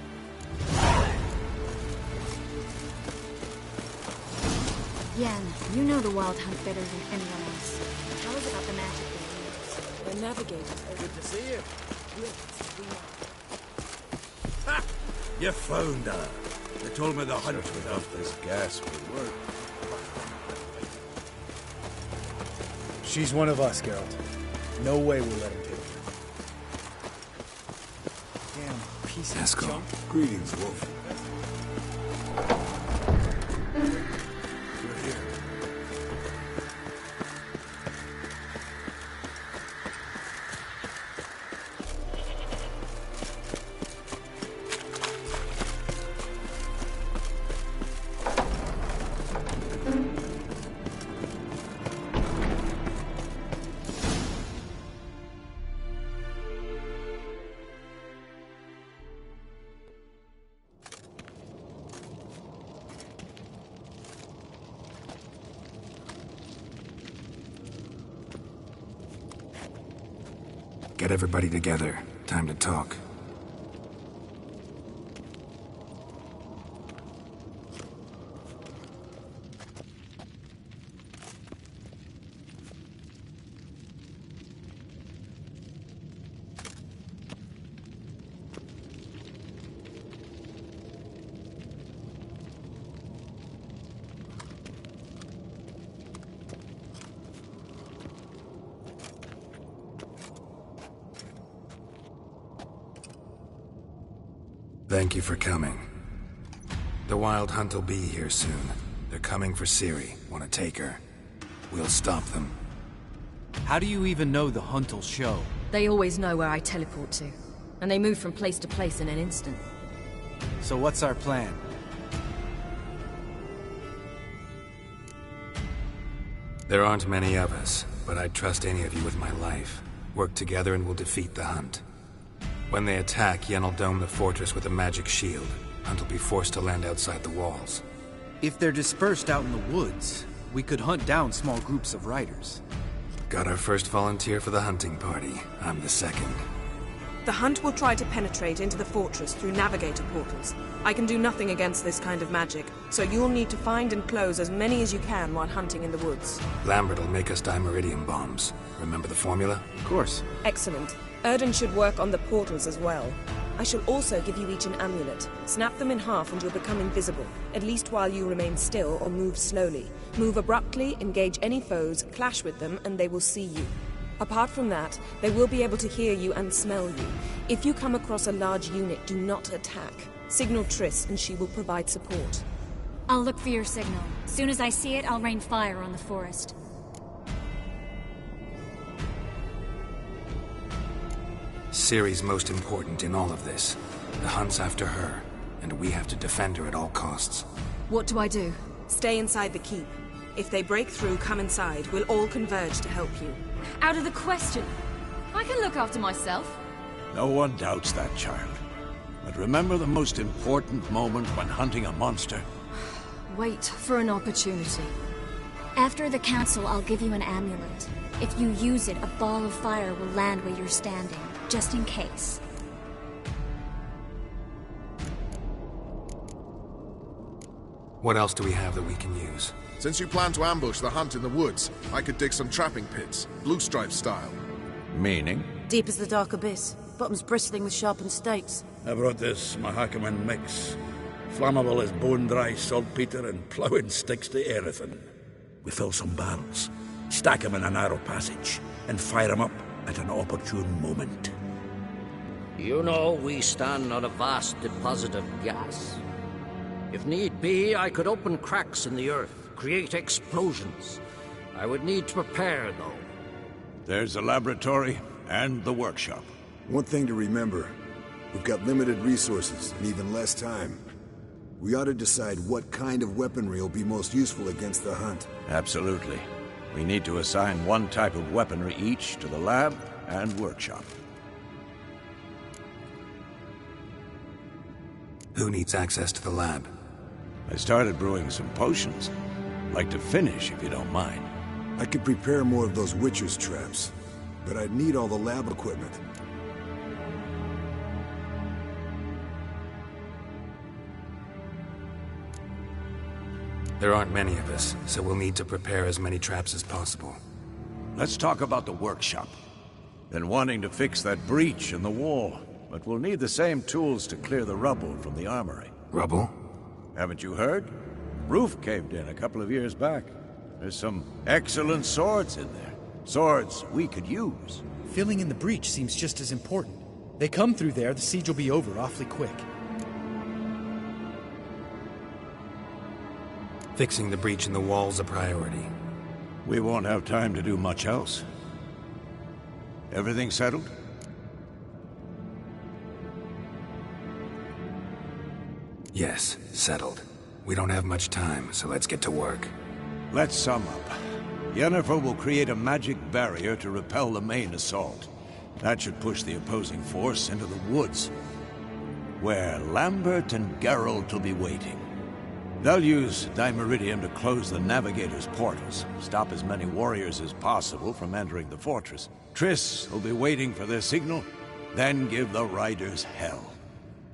[SPEAKER 17] Yen, you know the Wild Hunt better than anyone else. Tell us about the magic they use.
[SPEAKER 9] The navigators.
[SPEAKER 15] Good to see you. Ha! You found her. They told me the hunt without this gas would work.
[SPEAKER 18] She's one of us, Geralt. No way we'll let him take her. Damn piece of junk.
[SPEAKER 15] Greetings, Wolf.
[SPEAKER 4] Get everybody together. Time to talk. Thank you for coming. The Wild Hunt will be here soon. They're coming for Ciri. Want to take her? We'll stop them.
[SPEAKER 2] How do you even know the Hunt'll show?
[SPEAKER 7] They always know where I teleport to. And they move from place to place in an instant.
[SPEAKER 2] So what's our plan?
[SPEAKER 4] There aren't many of us, but I'd trust any of you with my life. Work together and we'll defeat the Hunt. When they attack, Yen'll dome the fortress with a magic shield. Hunt will be forced to land outside the walls.
[SPEAKER 2] If they're dispersed out in the woods, we could hunt down small groups of riders.
[SPEAKER 4] Got our first volunteer for the hunting party. I'm the second.
[SPEAKER 9] The hunt will try to penetrate into the fortress through navigator portals. I can do nothing against this kind of magic, so you'll need to find and close as many as you can while hunting in the woods.
[SPEAKER 4] Lambert will make us dimeridium bombs. Remember the formula?
[SPEAKER 2] Of course.
[SPEAKER 9] Excellent. Erden should work on the portals as well. I shall also give you each an amulet. Snap them in half and you'll become invisible, at least while you remain still or move slowly. Move abruptly, engage any foes, clash with them, and they will see you. Apart from that, they will be able to hear you and smell you. If you come across a large unit, do not attack. Signal Triss and she will provide support.
[SPEAKER 19] I'll look for your signal. As soon as I see it, I'll rain fire on the forest.
[SPEAKER 4] Ciri's most important in all of this. The hunt's after her, and we have to defend her at all costs.
[SPEAKER 7] What do I do?
[SPEAKER 9] Stay inside the keep. If they break through, come inside. We'll all converge to help you.
[SPEAKER 7] Out of the question. I can look after myself.
[SPEAKER 15] No one doubts that, child. But remember the most important moment when hunting a monster?
[SPEAKER 7] Wait for an opportunity.
[SPEAKER 19] After the council, I'll give you an amulet. If you use it, a ball of fire will land where you're standing, just in case.
[SPEAKER 4] What else do we have that we can use?
[SPEAKER 3] Since you plan to ambush the hunt in the woods, I could dig some trapping pits, blue stripe style.
[SPEAKER 15] Meaning?
[SPEAKER 20] Deep as the dark abyss, bottoms bristling with sharpened stakes.
[SPEAKER 21] I brought this Mahakaman mix. Flammable as bone-dry saltpeter and ploughing sticks to everything. We fill some barrels, stack them in a narrow passage, and fire them up at an opportune moment.
[SPEAKER 22] You know, we stand on a vast deposit of gas. If need be, I could open cracks in the earth, create explosions. I would need to prepare, though.
[SPEAKER 15] There's the laboratory and the workshop.
[SPEAKER 23] One thing to remember, we've got limited resources and even less time. We ought to decide what kind of weaponry will be most useful against the hunt.
[SPEAKER 15] Absolutely. We need to assign one type of weaponry each to the lab and workshop.
[SPEAKER 4] Who needs access to the lab?
[SPEAKER 15] I started brewing some potions. Like to finish, if you don't mind.
[SPEAKER 23] I could prepare more of those Witcher's traps, but I'd need all the lab equipment.
[SPEAKER 4] There aren't many of us, so we'll need to prepare as many traps as possible.
[SPEAKER 15] Let's talk about the workshop. Been wanting to fix that breach in the wall, but we'll need the same tools to clear the rubble from the armory.
[SPEAKER 4] Rubble?
[SPEAKER 15] Haven't you heard? Roof caved in a couple of years back. There's some excellent swords in there. Swords we could use.
[SPEAKER 18] Filling in the breach seems just as important. They come through there, the siege will be over awfully quick.
[SPEAKER 4] Fixing the breach in the wall's a priority.
[SPEAKER 15] We won't have time to do much else. Everything settled?
[SPEAKER 4] Yes, settled. We don't have much time, so let's get to work.
[SPEAKER 15] Let's sum up. Yennefer will create a magic barrier to repel the main assault. That should push the opposing force into the woods, where Lambert and Geralt will be waiting. They'll use Dimeridium to close the Navigator's portals, stop as many warriors as possible from entering the fortress. Triss will be waiting for their signal, then give the riders hell.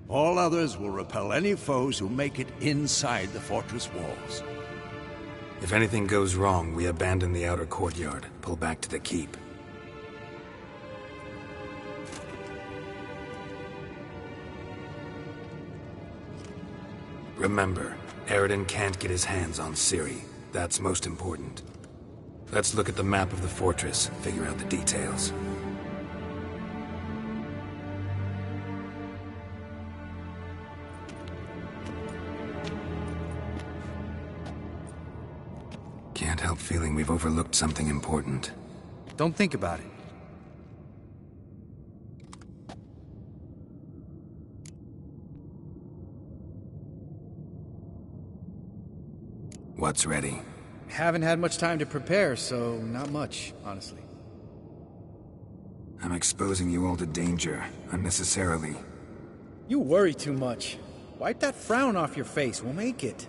[SPEAKER 15] All others will repel any foes who make it inside the fortress walls.
[SPEAKER 4] If anything goes wrong, we abandon the outer courtyard, pull back to the keep. Remember, Eridan can't get his hands on Ciri. That's most important. Let's look at the map of the fortress, figure out the details. Can't help feeling we've overlooked something important.
[SPEAKER 2] Don't think about it.
[SPEAKER 4] What's ready?
[SPEAKER 2] Haven't had much time to prepare, so not much, honestly.
[SPEAKER 4] I'm exposing you all to danger, unnecessarily.
[SPEAKER 18] You worry too much. Wipe that frown off your face, we'll make it.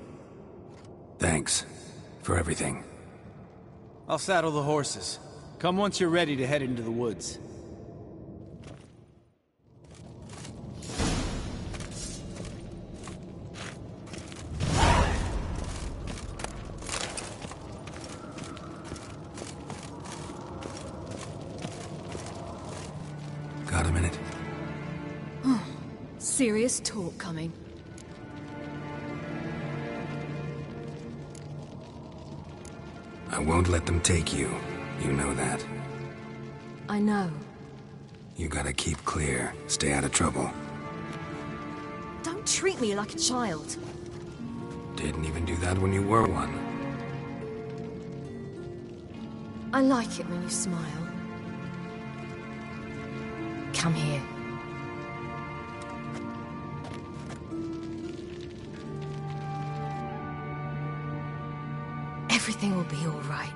[SPEAKER 4] Thanks. For everything.
[SPEAKER 2] I'll saddle the horses. Come once you're ready to head into the woods.
[SPEAKER 7] serious talk coming.
[SPEAKER 4] I won't let them take you. You know that.
[SPEAKER 7] I know.
[SPEAKER 4] You gotta keep clear. Stay out of trouble.
[SPEAKER 7] Don't treat me like a child.
[SPEAKER 4] Didn't even do that when you were one.
[SPEAKER 7] I like it when you smile. Come here. Everything will be all right.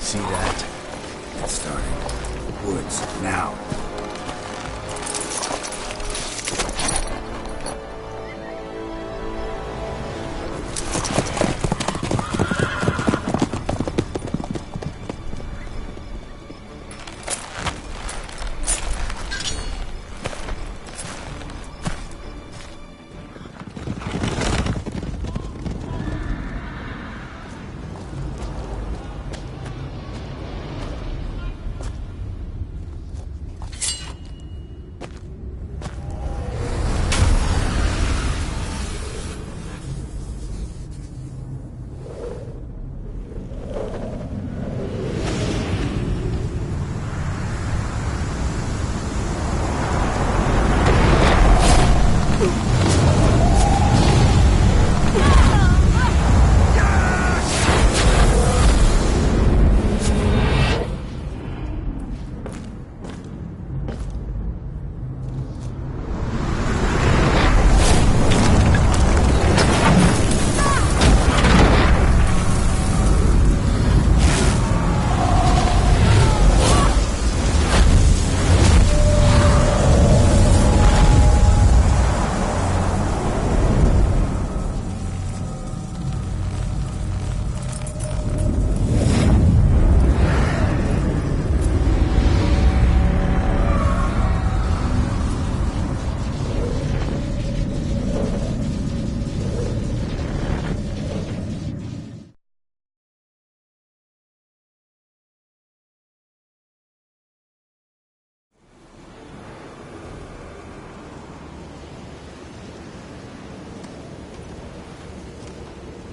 [SPEAKER 18] See that?
[SPEAKER 4] It's starting. Woods, now.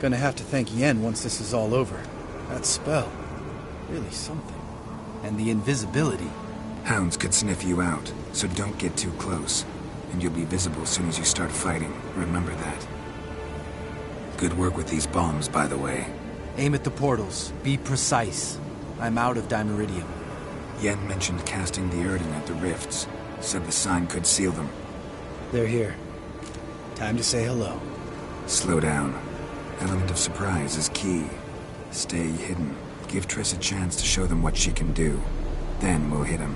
[SPEAKER 18] Gonna have to thank Yen once this is all over. That spell. Really something. And the invisibility.
[SPEAKER 4] Hounds could sniff you out, so don't get too close. And you'll be visible as soon as you start fighting. Remember that. Good work with these bombs, by the way.
[SPEAKER 2] Aim at the portals. Be precise. I'm out of dimeridium.
[SPEAKER 4] Yen mentioned casting the Erdin at the rifts. Said the sign could seal them.
[SPEAKER 18] They're here. Time to say hello.
[SPEAKER 4] Slow down. Element of surprise is key. Stay hidden. Give Triss a chance to show them what she can do. Then we'll hit him.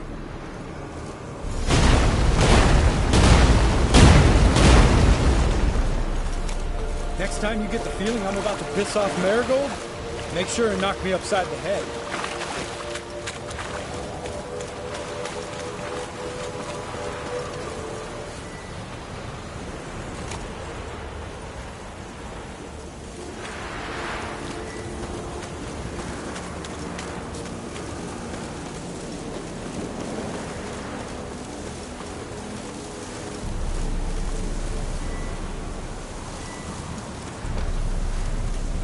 [SPEAKER 6] Next time you get the feeling I'm about to piss off Marigold, make sure and knock me upside the head.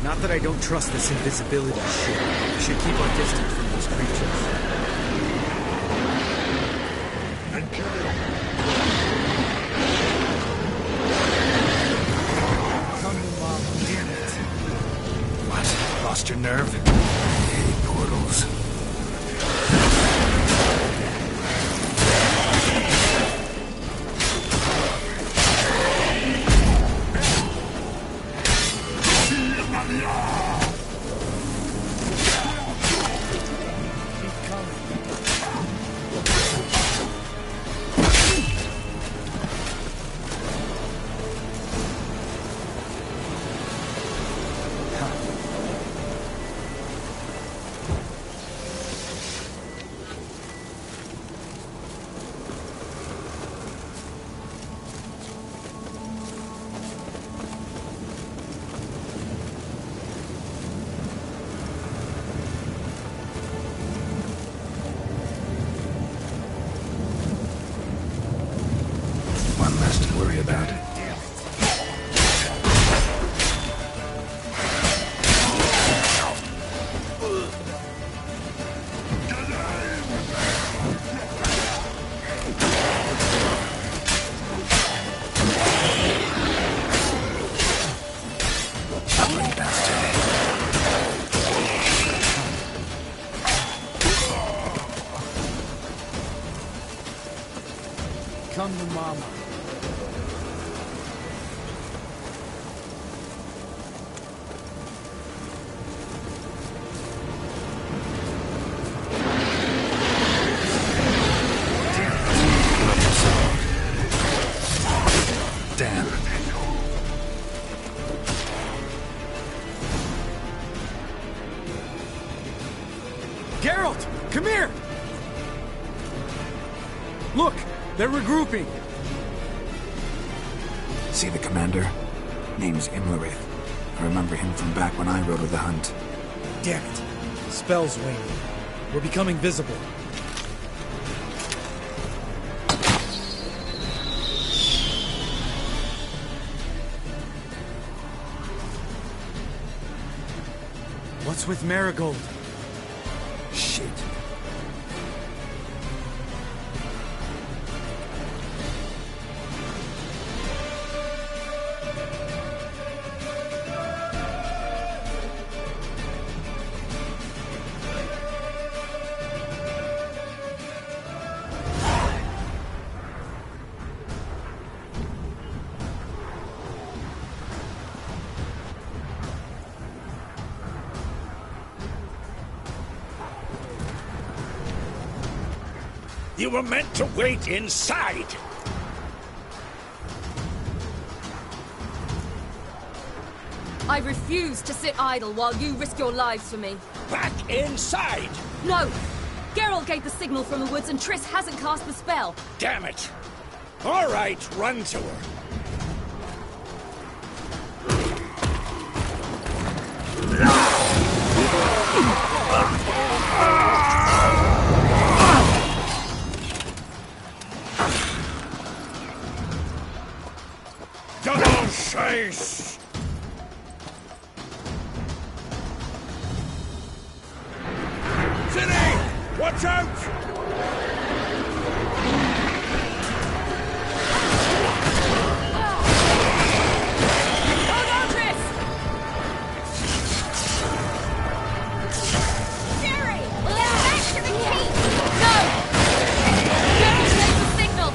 [SPEAKER 2] Not that I don't trust this invisibility shit. We should keep our distance from these creatures.
[SPEAKER 6] Come to Mama.
[SPEAKER 2] Damn it. What? Lost your nerve?
[SPEAKER 4] Hey, portals. About it.
[SPEAKER 6] Come to Mama.
[SPEAKER 2] Damn.
[SPEAKER 6] Geralt, come here! Look, they're regrouping.
[SPEAKER 4] See the commander? Name's Imlerith. I remember him from back when I rode with the hunt.
[SPEAKER 2] Damn it. Spell's waning. We're becoming visible. What's with Marigold?
[SPEAKER 4] Shit.
[SPEAKER 5] You were meant to wait inside!
[SPEAKER 8] I refuse to sit idle while you risk your lives for me.
[SPEAKER 5] Back inside!
[SPEAKER 8] No! Geralt gave the signal from the woods and Triss hasn't cast the spell.
[SPEAKER 5] Damn it! All right, run to her. Double chase! City! Watch out!
[SPEAKER 8] Hold on, Triss! Jerry! Get back to the keep! No! Geralt gave the signal!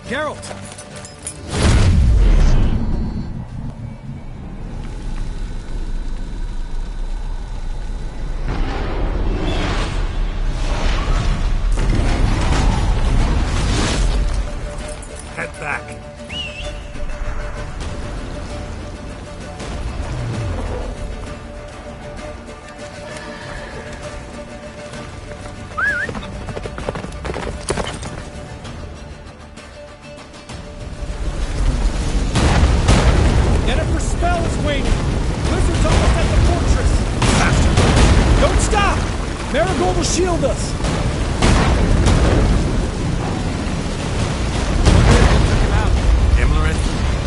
[SPEAKER 2] Geralt!
[SPEAKER 21] Head back.
[SPEAKER 2] Jennifer's spell is waning! Blizzard's almost at the fortress! Faster! Don't stop! Marigold will shield us!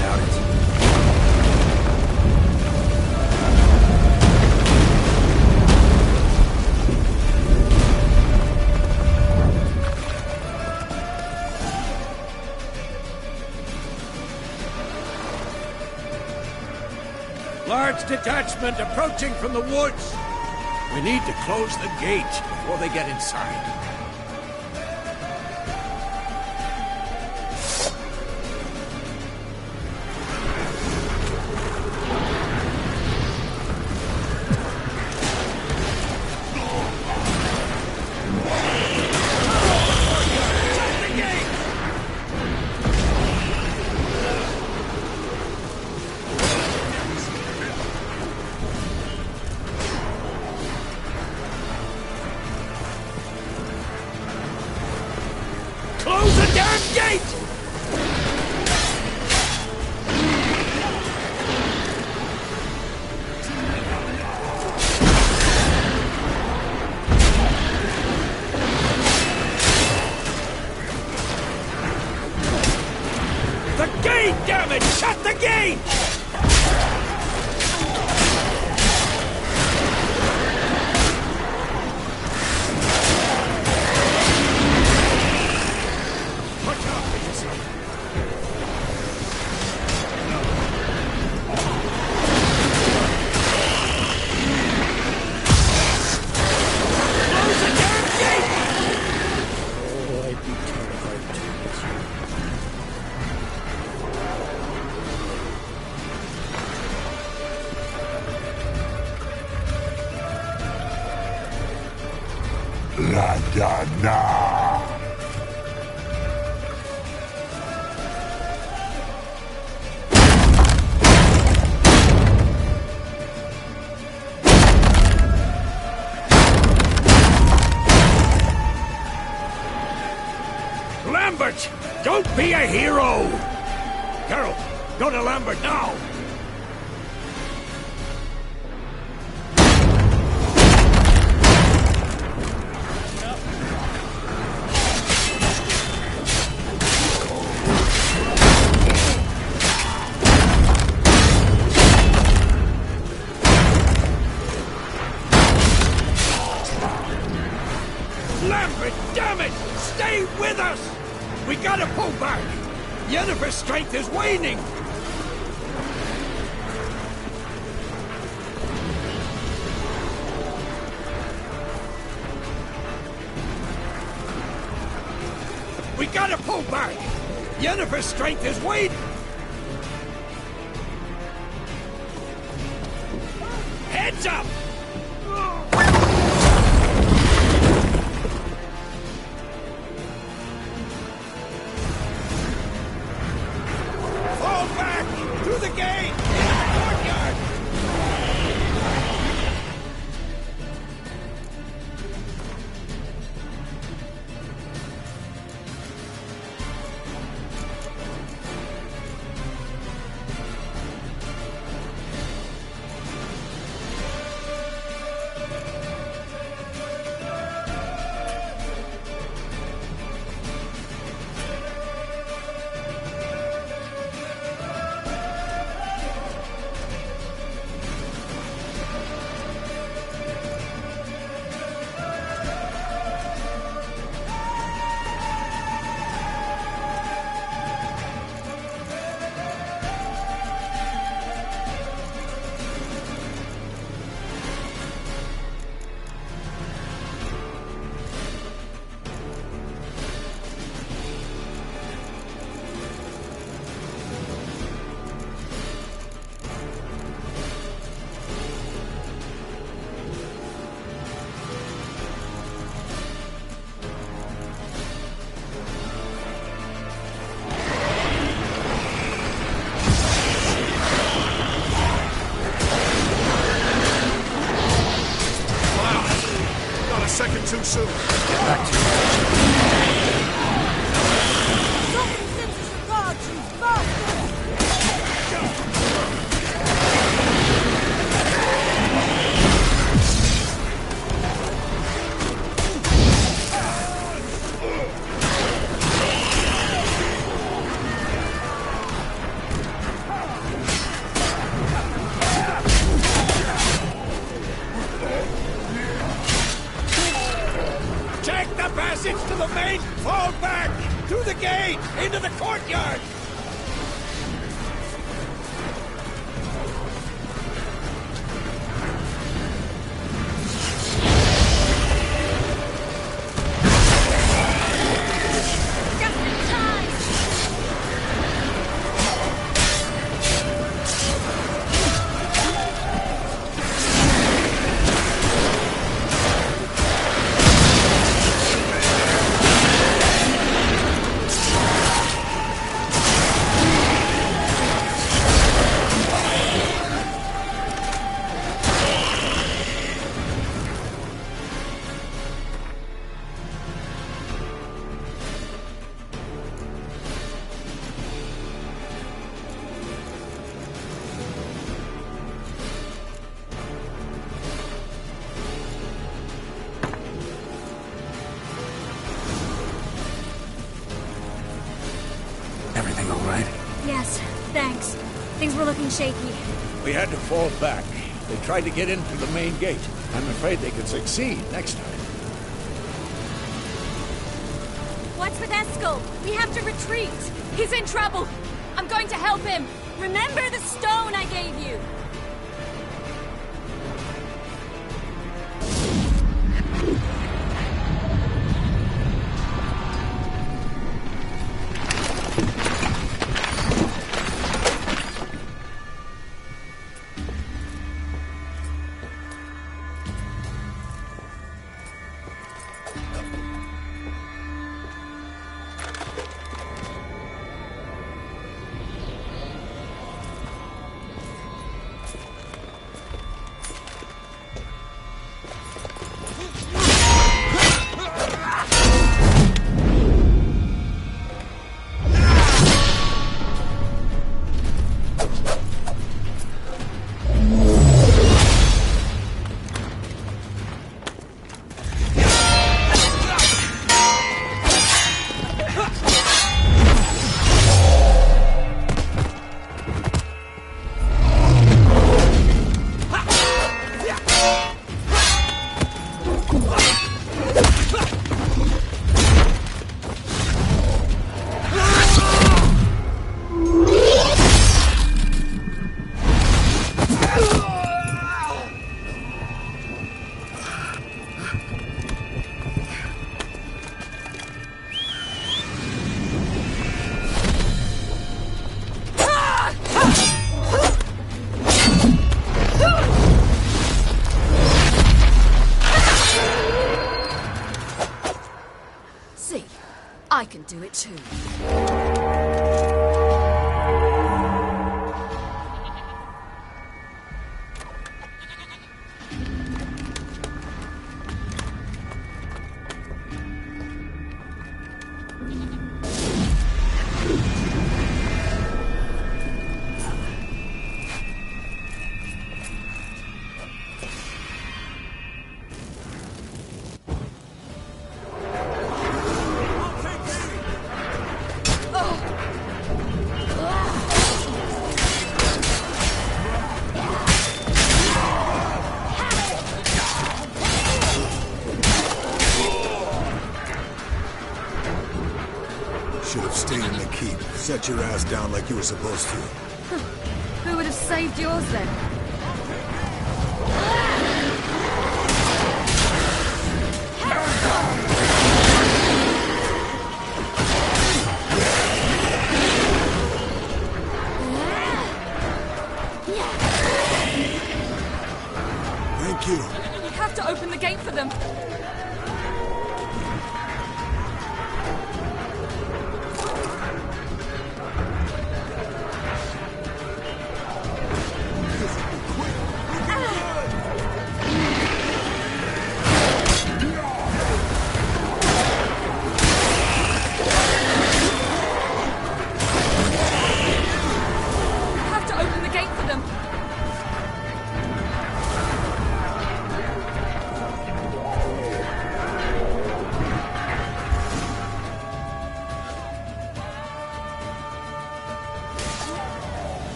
[SPEAKER 14] Doubt it.
[SPEAKER 21] Large detachment approaching from the woods. We need to close the gate before they get inside. Close the damn gate! The gate, damn it! Shut the gate!
[SPEAKER 10] La Dana!
[SPEAKER 21] Lambert! Don't be a hero! Carol, go to Lambert now! Lambert, damn it! Stay with us! We gotta pull back! Yennefer's strength is waning! We gotta pull back! Yennefer's strength is waning! Heads up! Fall back! Through the gate! Courtyard! Retreat! Into the courtyard!
[SPEAKER 4] Everything all right?
[SPEAKER 19] Yes, thanks. Things were looking shaky.
[SPEAKER 21] We had to fall back. They tried to get in through the main gate. I'm afraid they could succeed next time.
[SPEAKER 8] What's with Eskel? We have to retreat. He's in trouble. I'm going to help him. Remember the stone I gave you?
[SPEAKER 20] I can do it too.
[SPEAKER 23] Should have stayed in the keep. Set your ass down like you were supposed to.
[SPEAKER 7] Who would have saved yours then?
[SPEAKER 23] Thank you.
[SPEAKER 8] We have to open the gate for them.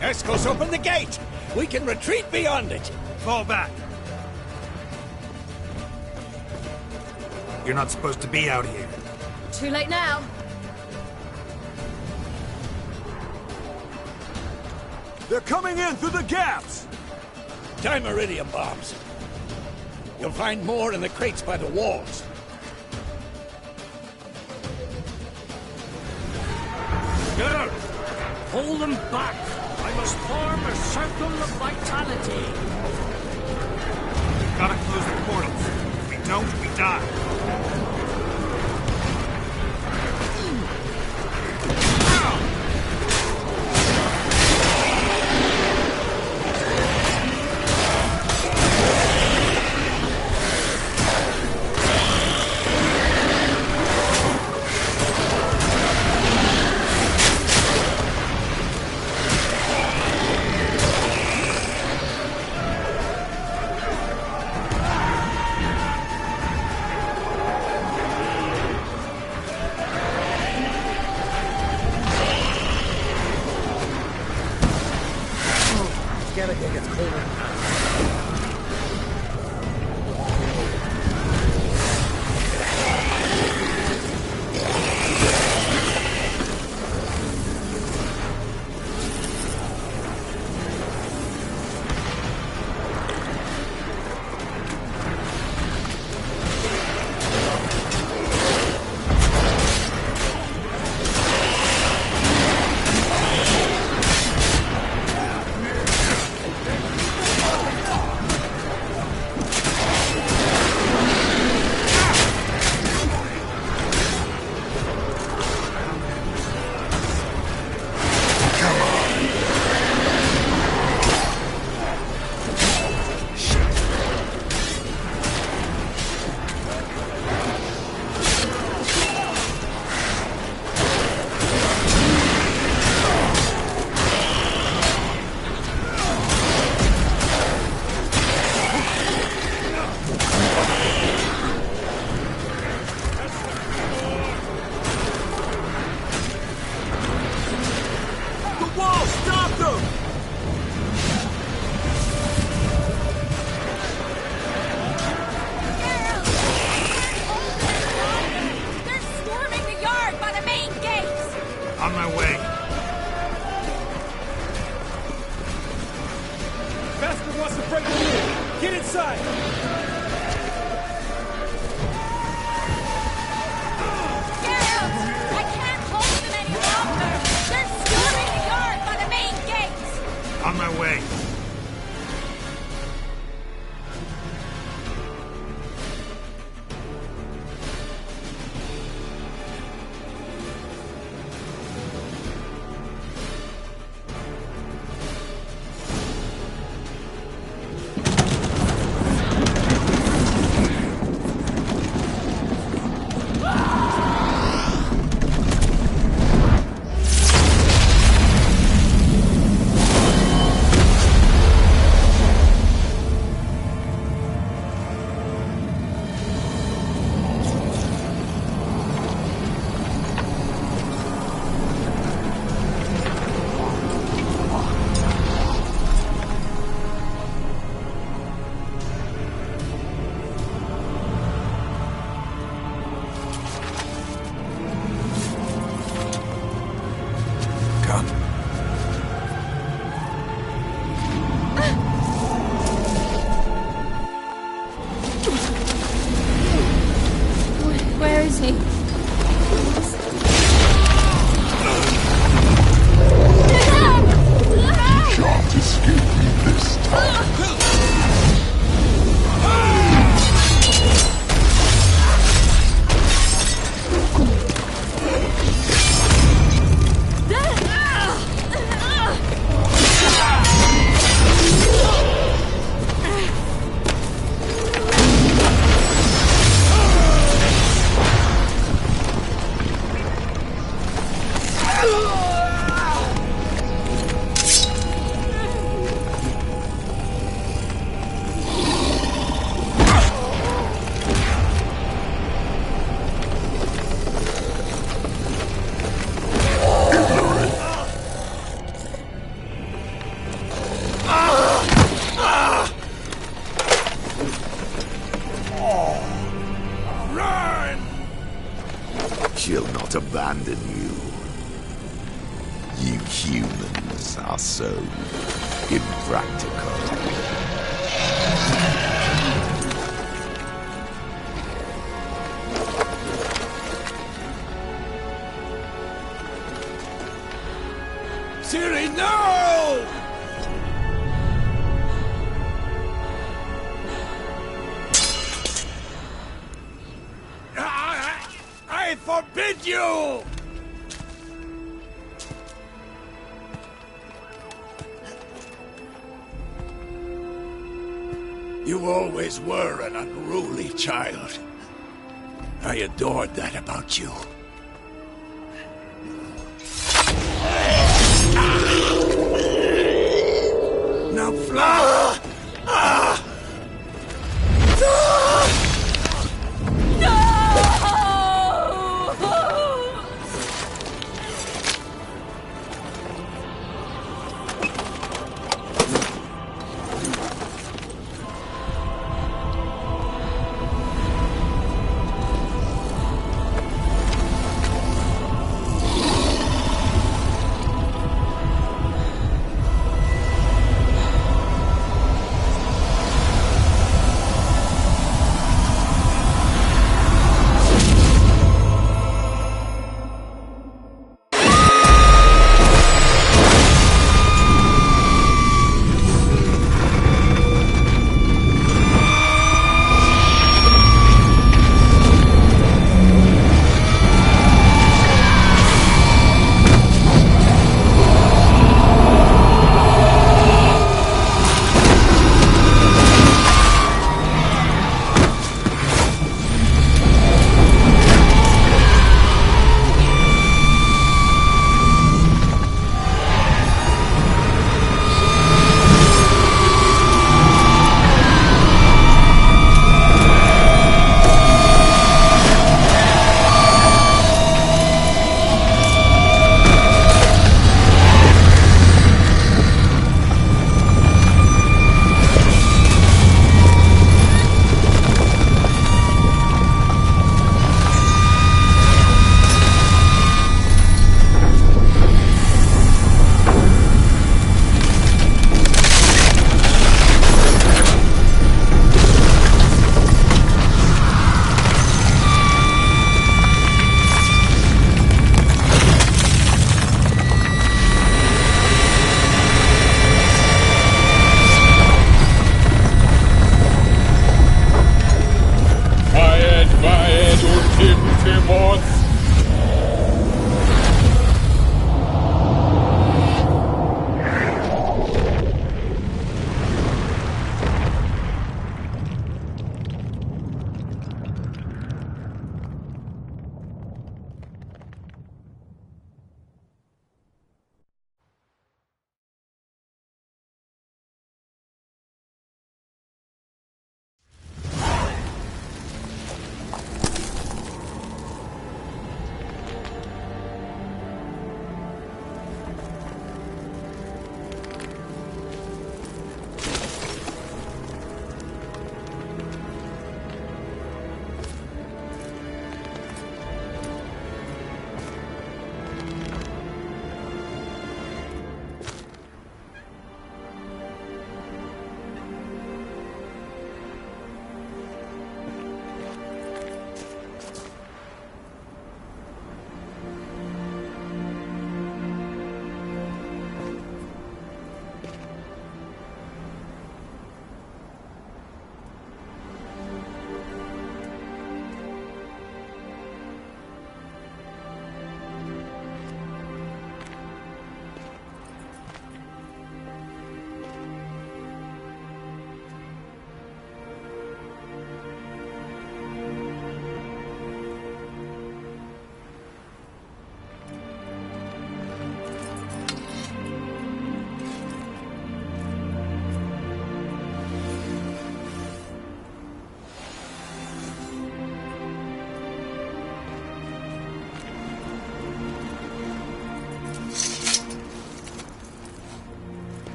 [SPEAKER 21] Eskel's open the gate! We can retreat beyond it!
[SPEAKER 2] Fall back. You're not supposed to be out here.
[SPEAKER 8] Too late now.
[SPEAKER 2] They're coming in through the gaps!
[SPEAKER 21] Time iridium bombs. You'll find more in the crates by the walls.
[SPEAKER 5] Get out! Hold them back! I must form a circle of vitality.
[SPEAKER 2] We've gotta close the portals. If we don't, we die.
[SPEAKER 10] She'll not abandon you. You humans are so impractical.
[SPEAKER 21] Siri, no! I forbid you! You always were an unruly child. I adored that about you. Now fly!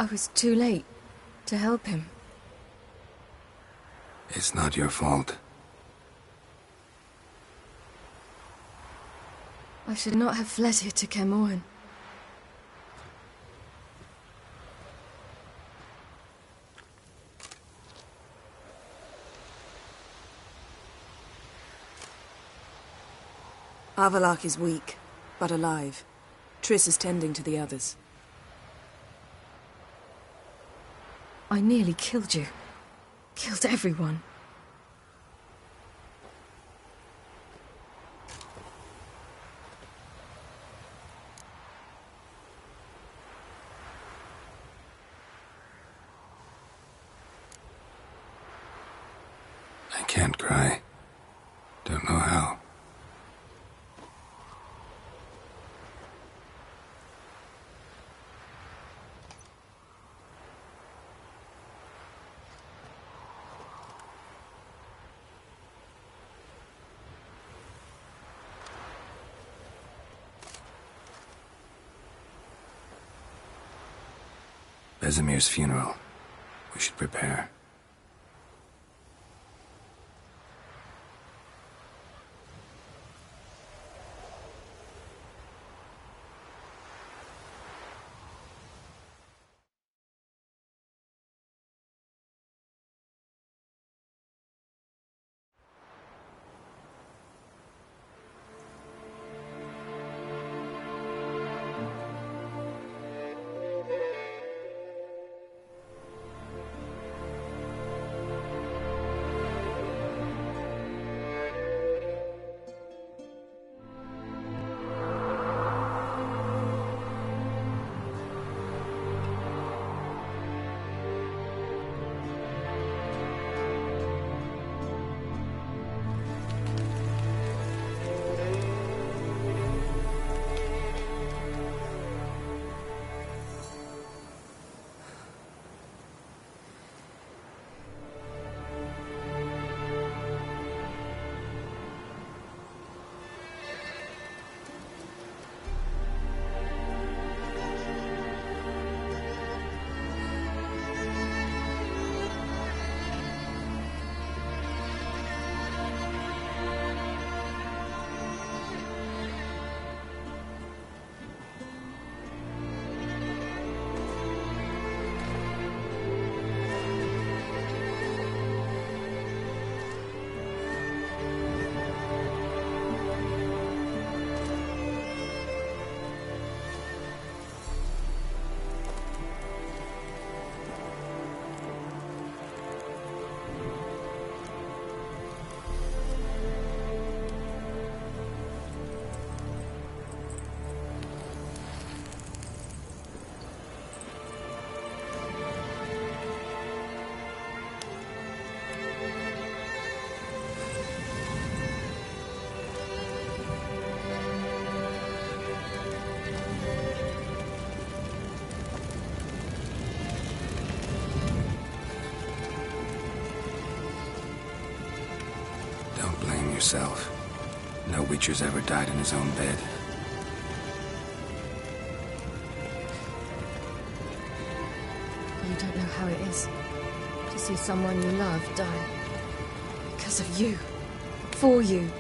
[SPEAKER 7] I was too late to help him.
[SPEAKER 4] It's not your fault.
[SPEAKER 7] I should not have fled here to Kermoran.
[SPEAKER 9] Avallac'h is weak, but alive. Triss is tending to the others.
[SPEAKER 7] I nearly killed you. Killed everyone.
[SPEAKER 4] I can't cry. Don't know how. Vesemir's funeral. We should prepare. Yourself. No Witcher's ever died in his own bed.
[SPEAKER 7] You don't know how it is to see someone you love die. Because of you. For you.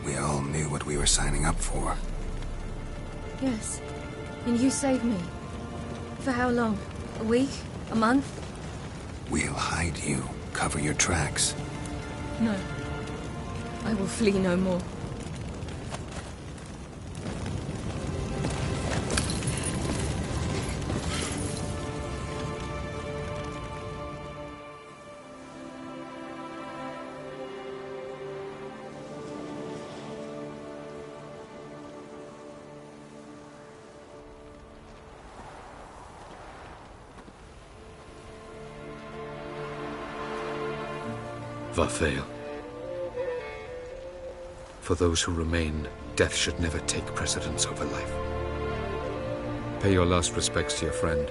[SPEAKER 4] We all knew what we were signing up for.
[SPEAKER 7] Yes. And you saved me. For how long? A week? A month?
[SPEAKER 4] We'll hide you. Cover your tracks.
[SPEAKER 7] No. I will flee no more.
[SPEAKER 1] Vafail. For those who remain, death should never take precedence over life. Pay your last respects to your friend.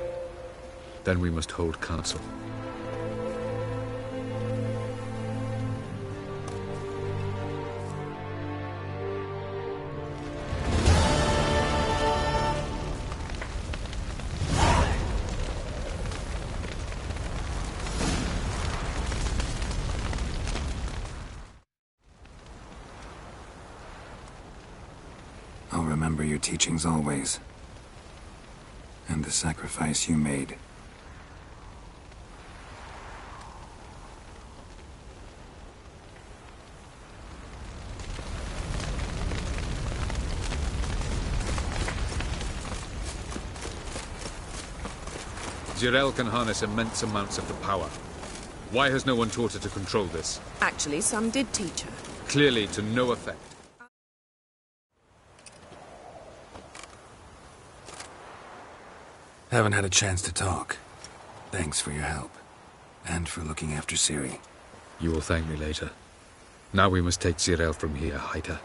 [SPEAKER 1] Then we must hold council.
[SPEAKER 4] remember your teachings always. And the sacrifice you made.
[SPEAKER 1] Jirel can harness immense amounts of the power. Why has no one taught her to control this?
[SPEAKER 9] Actually, some did teach her.
[SPEAKER 1] Clearly to no effect.
[SPEAKER 4] Haven't had a chance to talk. Thanks for your help. And for looking after Ciri.
[SPEAKER 1] You will thank me later. Now we must take Jirel from here, hide her,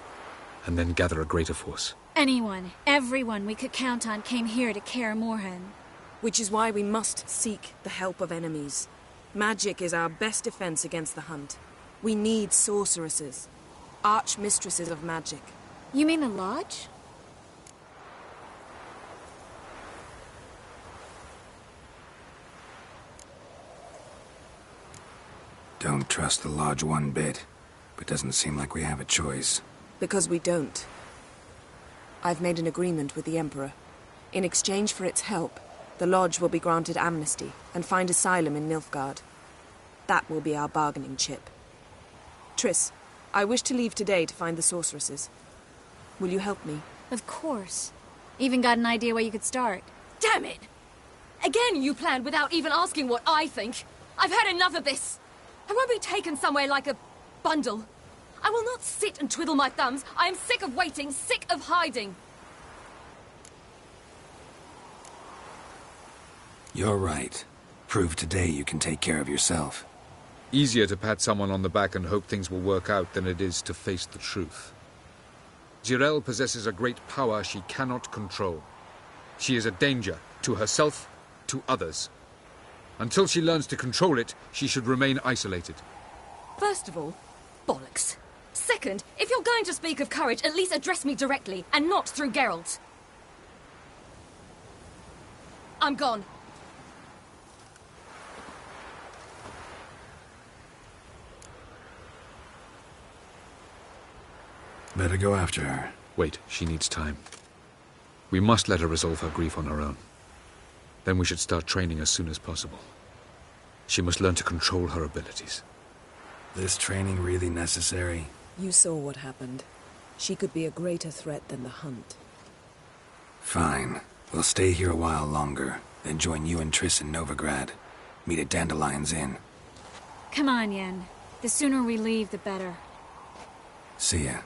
[SPEAKER 1] and then gather a greater force.
[SPEAKER 19] Anyone, everyone we could count on came here to Kaer Morhen.
[SPEAKER 9] Which is why we must seek the help of enemies. Magic is our best defense against the Hunt. We need sorceresses. Archmistresses of magic.
[SPEAKER 19] You mean the Lodge?
[SPEAKER 4] Don't trust the Lodge one bit, but doesn't seem like we have a choice.
[SPEAKER 9] Because we don't. I've made an agreement with the Emperor. In exchange for its help, the Lodge will be granted amnesty and find asylum in Nilfgaard. That will be our bargaining chip. Triss, I wish to leave today to find the sorceresses. Will you help me?
[SPEAKER 19] Of course. Even got an idea where you could start.
[SPEAKER 8] Damn it! Again you planned without even asking what I think. I've had enough of this. I won't be taken somewhere like a bundle. I will not sit and twiddle my thumbs. I am sick of waiting, sick of hiding.
[SPEAKER 4] You're right. Prove today you can take care of yourself.
[SPEAKER 1] Easier to pat someone on the back and hope things will work out than it is to face the truth. Jirel possesses a great power she cannot control. She is a danger to herself, to others. Until she learns to control it, she should remain isolated.
[SPEAKER 8] First of all, bollocks. Second, if you're going to speak of courage, at least address me directly, and not through Geralt. I'm gone.
[SPEAKER 4] Better go after her.
[SPEAKER 1] Wait, she needs time. We must let her resolve her grief on her own. Then we should start training as soon as possible. She must learn to control her abilities.
[SPEAKER 4] This training really necessary?
[SPEAKER 9] You saw what happened. She could be a greater threat than the Hunt.
[SPEAKER 4] Fine. We'll stay here a while longer, then join you and Triss in Novigrad. Meet at Dandelion's Inn.
[SPEAKER 19] Come on, Yen. The sooner we leave, the better.
[SPEAKER 4] See ya.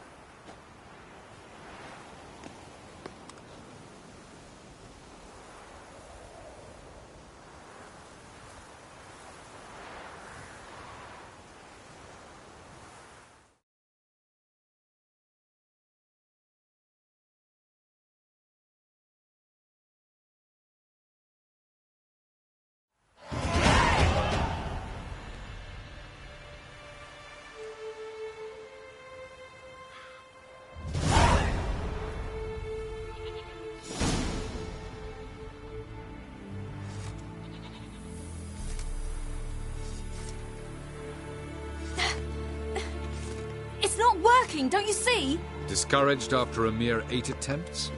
[SPEAKER 8] Don't you see?
[SPEAKER 1] Discouraged after a mere 8 attempts?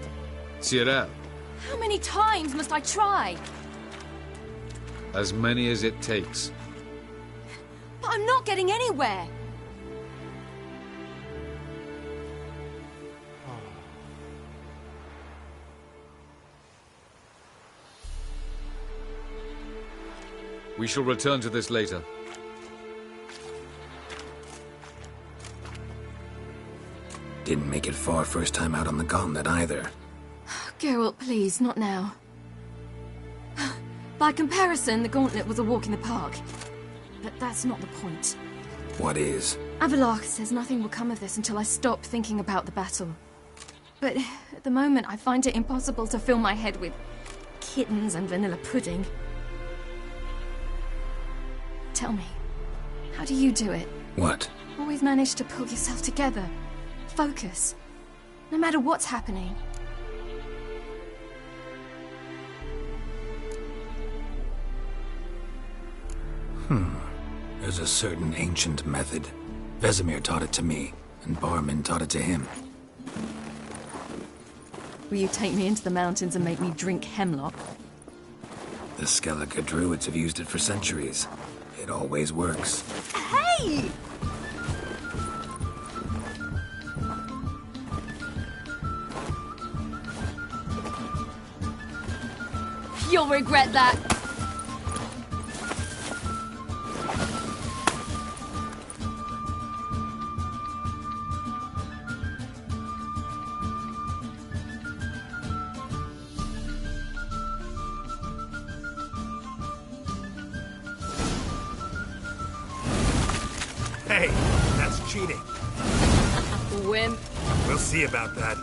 [SPEAKER 1] Jirel.
[SPEAKER 8] How many times must I try?
[SPEAKER 1] As many as it takes.
[SPEAKER 8] But I'm not getting anywhere.
[SPEAKER 1] We shall return to this later.
[SPEAKER 4] Didn't make it far first time out on the gauntlet either.
[SPEAKER 8] Geralt, please, not now. By comparison, the gauntlet was a walk in the park. But that's not the point.
[SPEAKER 4] What is?
[SPEAKER 8] Avallac'h says nothing will come of this until I stop thinking about the battle. But at the moment, I find it impossible to fill my head with kittens and vanilla pudding. Tell me, how do you do it?
[SPEAKER 4] What?
[SPEAKER 8] Always manage to pull yourself together. Focus. No matter what's happening.
[SPEAKER 4] There's a certain ancient method. Vesemir taught it to me, and Barman taught it to him.
[SPEAKER 7] Will you take me into the mountains and make me drink hemlock?
[SPEAKER 4] The Skellige druids have used it for centuries. It always works.
[SPEAKER 8] Hey! You'll regret that.
[SPEAKER 11] Hey, that's cheating.
[SPEAKER 8] Wimp.
[SPEAKER 11] We'll see about that.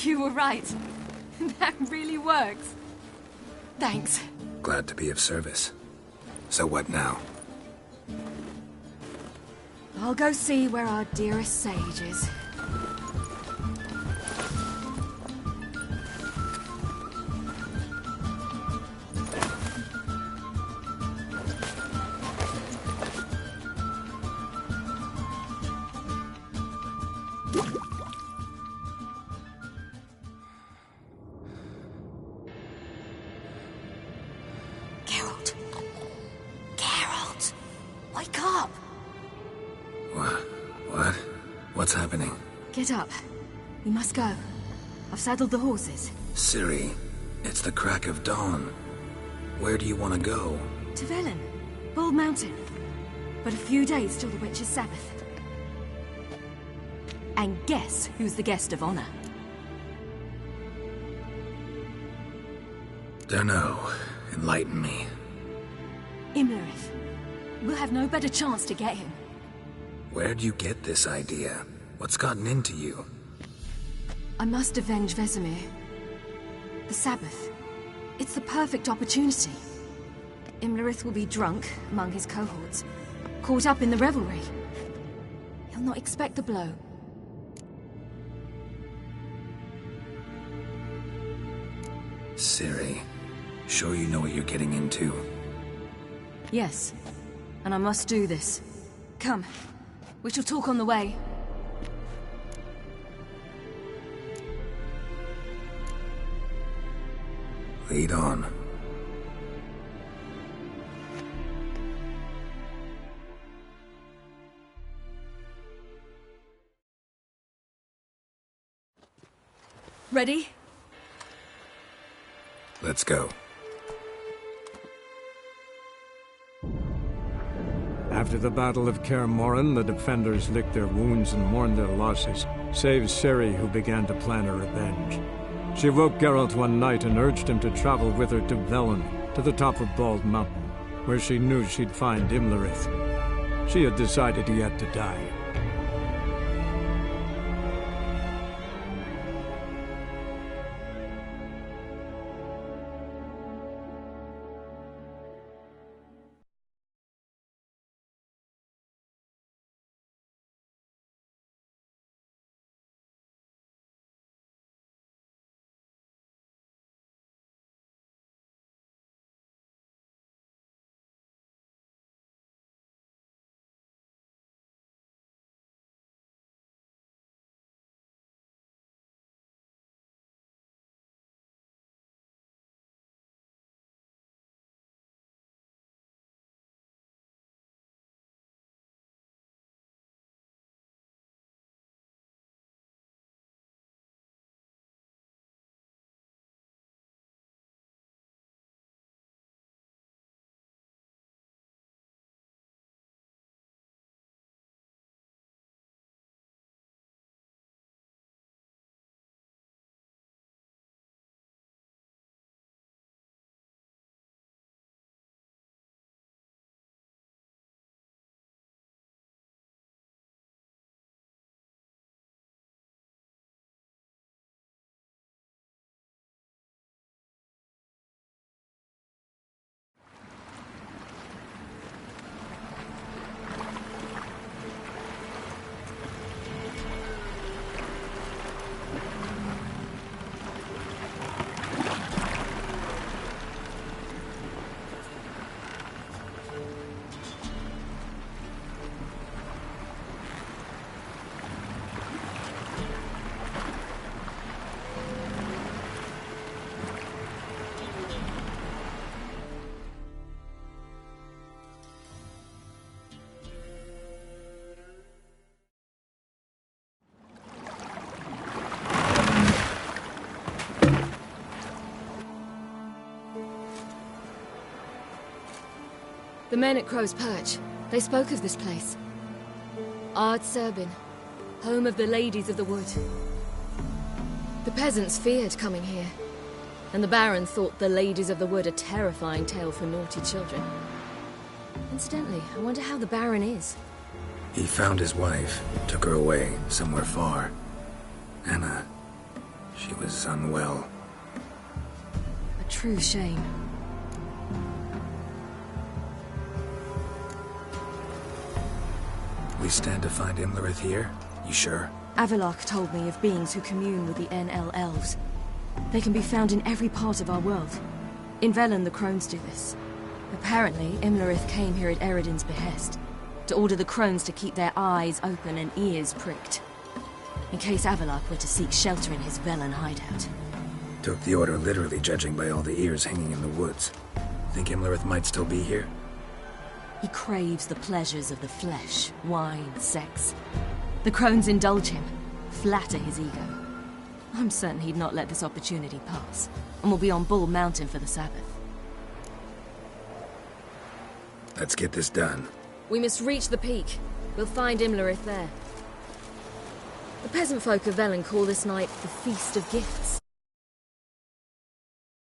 [SPEAKER 8] You were right. That really works. Thanks.
[SPEAKER 4] Glad to be of service. So what now?
[SPEAKER 7] I'll go see where our dearest sage is.
[SPEAKER 4] What's happening?
[SPEAKER 7] Get up. We must go. I've saddled the horses.
[SPEAKER 4] Ciri, it's the crack of dawn. Where do you want to go?
[SPEAKER 7] To Velen. Bald Mountain. But a few days till the Witch's Sabbath. And guess who's the guest of honor?
[SPEAKER 4] Dunno. Enlighten me.
[SPEAKER 7] Imlerith. We'll have no better chance to get him.
[SPEAKER 4] Where'd you get this idea? What's gotten into you?
[SPEAKER 7] I must avenge Vesemir. The Sabbath. It's the perfect opportunity. Imlerith will be drunk among his cohorts, caught up in the revelry. He'll not expect the blow.
[SPEAKER 4] Ciri, sure you know what you're getting into?
[SPEAKER 7] Yes, and I must do this. Come, we shall talk on the way.
[SPEAKER 4] Lead on.
[SPEAKER 8] Ready?
[SPEAKER 4] Let's go.
[SPEAKER 12] After the Battle of Kaer Morhen, the defenders licked their wounds and mourned their losses, save Ciri, who began to plan a revenge. She woke Geralt one night and urged him to travel with her to Velen, to the top of Bald Mountain, where she knew she'd find Imlerith. She had decided he had to die.
[SPEAKER 8] The men at Crow's Perch, they spoke of this place. Ard Serbin, home of the Ladies of the Wood. The peasants feared coming here, and the Baron thought the Ladies of the Wood a terrifying tale for naughty children. Incidentally, I wonder how the Baron is.
[SPEAKER 4] He found his wife, took her away, somewhere far. Anna, she was unwell.
[SPEAKER 8] A true shame.
[SPEAKER 4] We stand to find Imlerith here? You sure?
[SPEAKER 7] Avilark told me of beings who commune with the NL elves. They can be found in every part of our world. In Velen, the crones do this. Apparently, Imlerith came here at Eredin's behest, to order the crones to keep their eyes open and ears pricked, in case Avilark were to seek shelter in his Velen hideout.
[SPEAKER 4] Took the order literally, judging by all the ears hanging in the woods. Think Imlerith might still be here?
[SPEAKER 7] He craves the pleasures of the flesh, wine, sex. The crones indulge him, flatter his ego. I'm certain he'd not let this opportunity pass, and will be on Bull Mountain for the Sabbath.
[SPEAKER 4] Let's get this done.
[SPEAKER 8] We must reach the peak. We'll find Imlerith there. The peasant folk of Velen call this night the Feast of Gifts.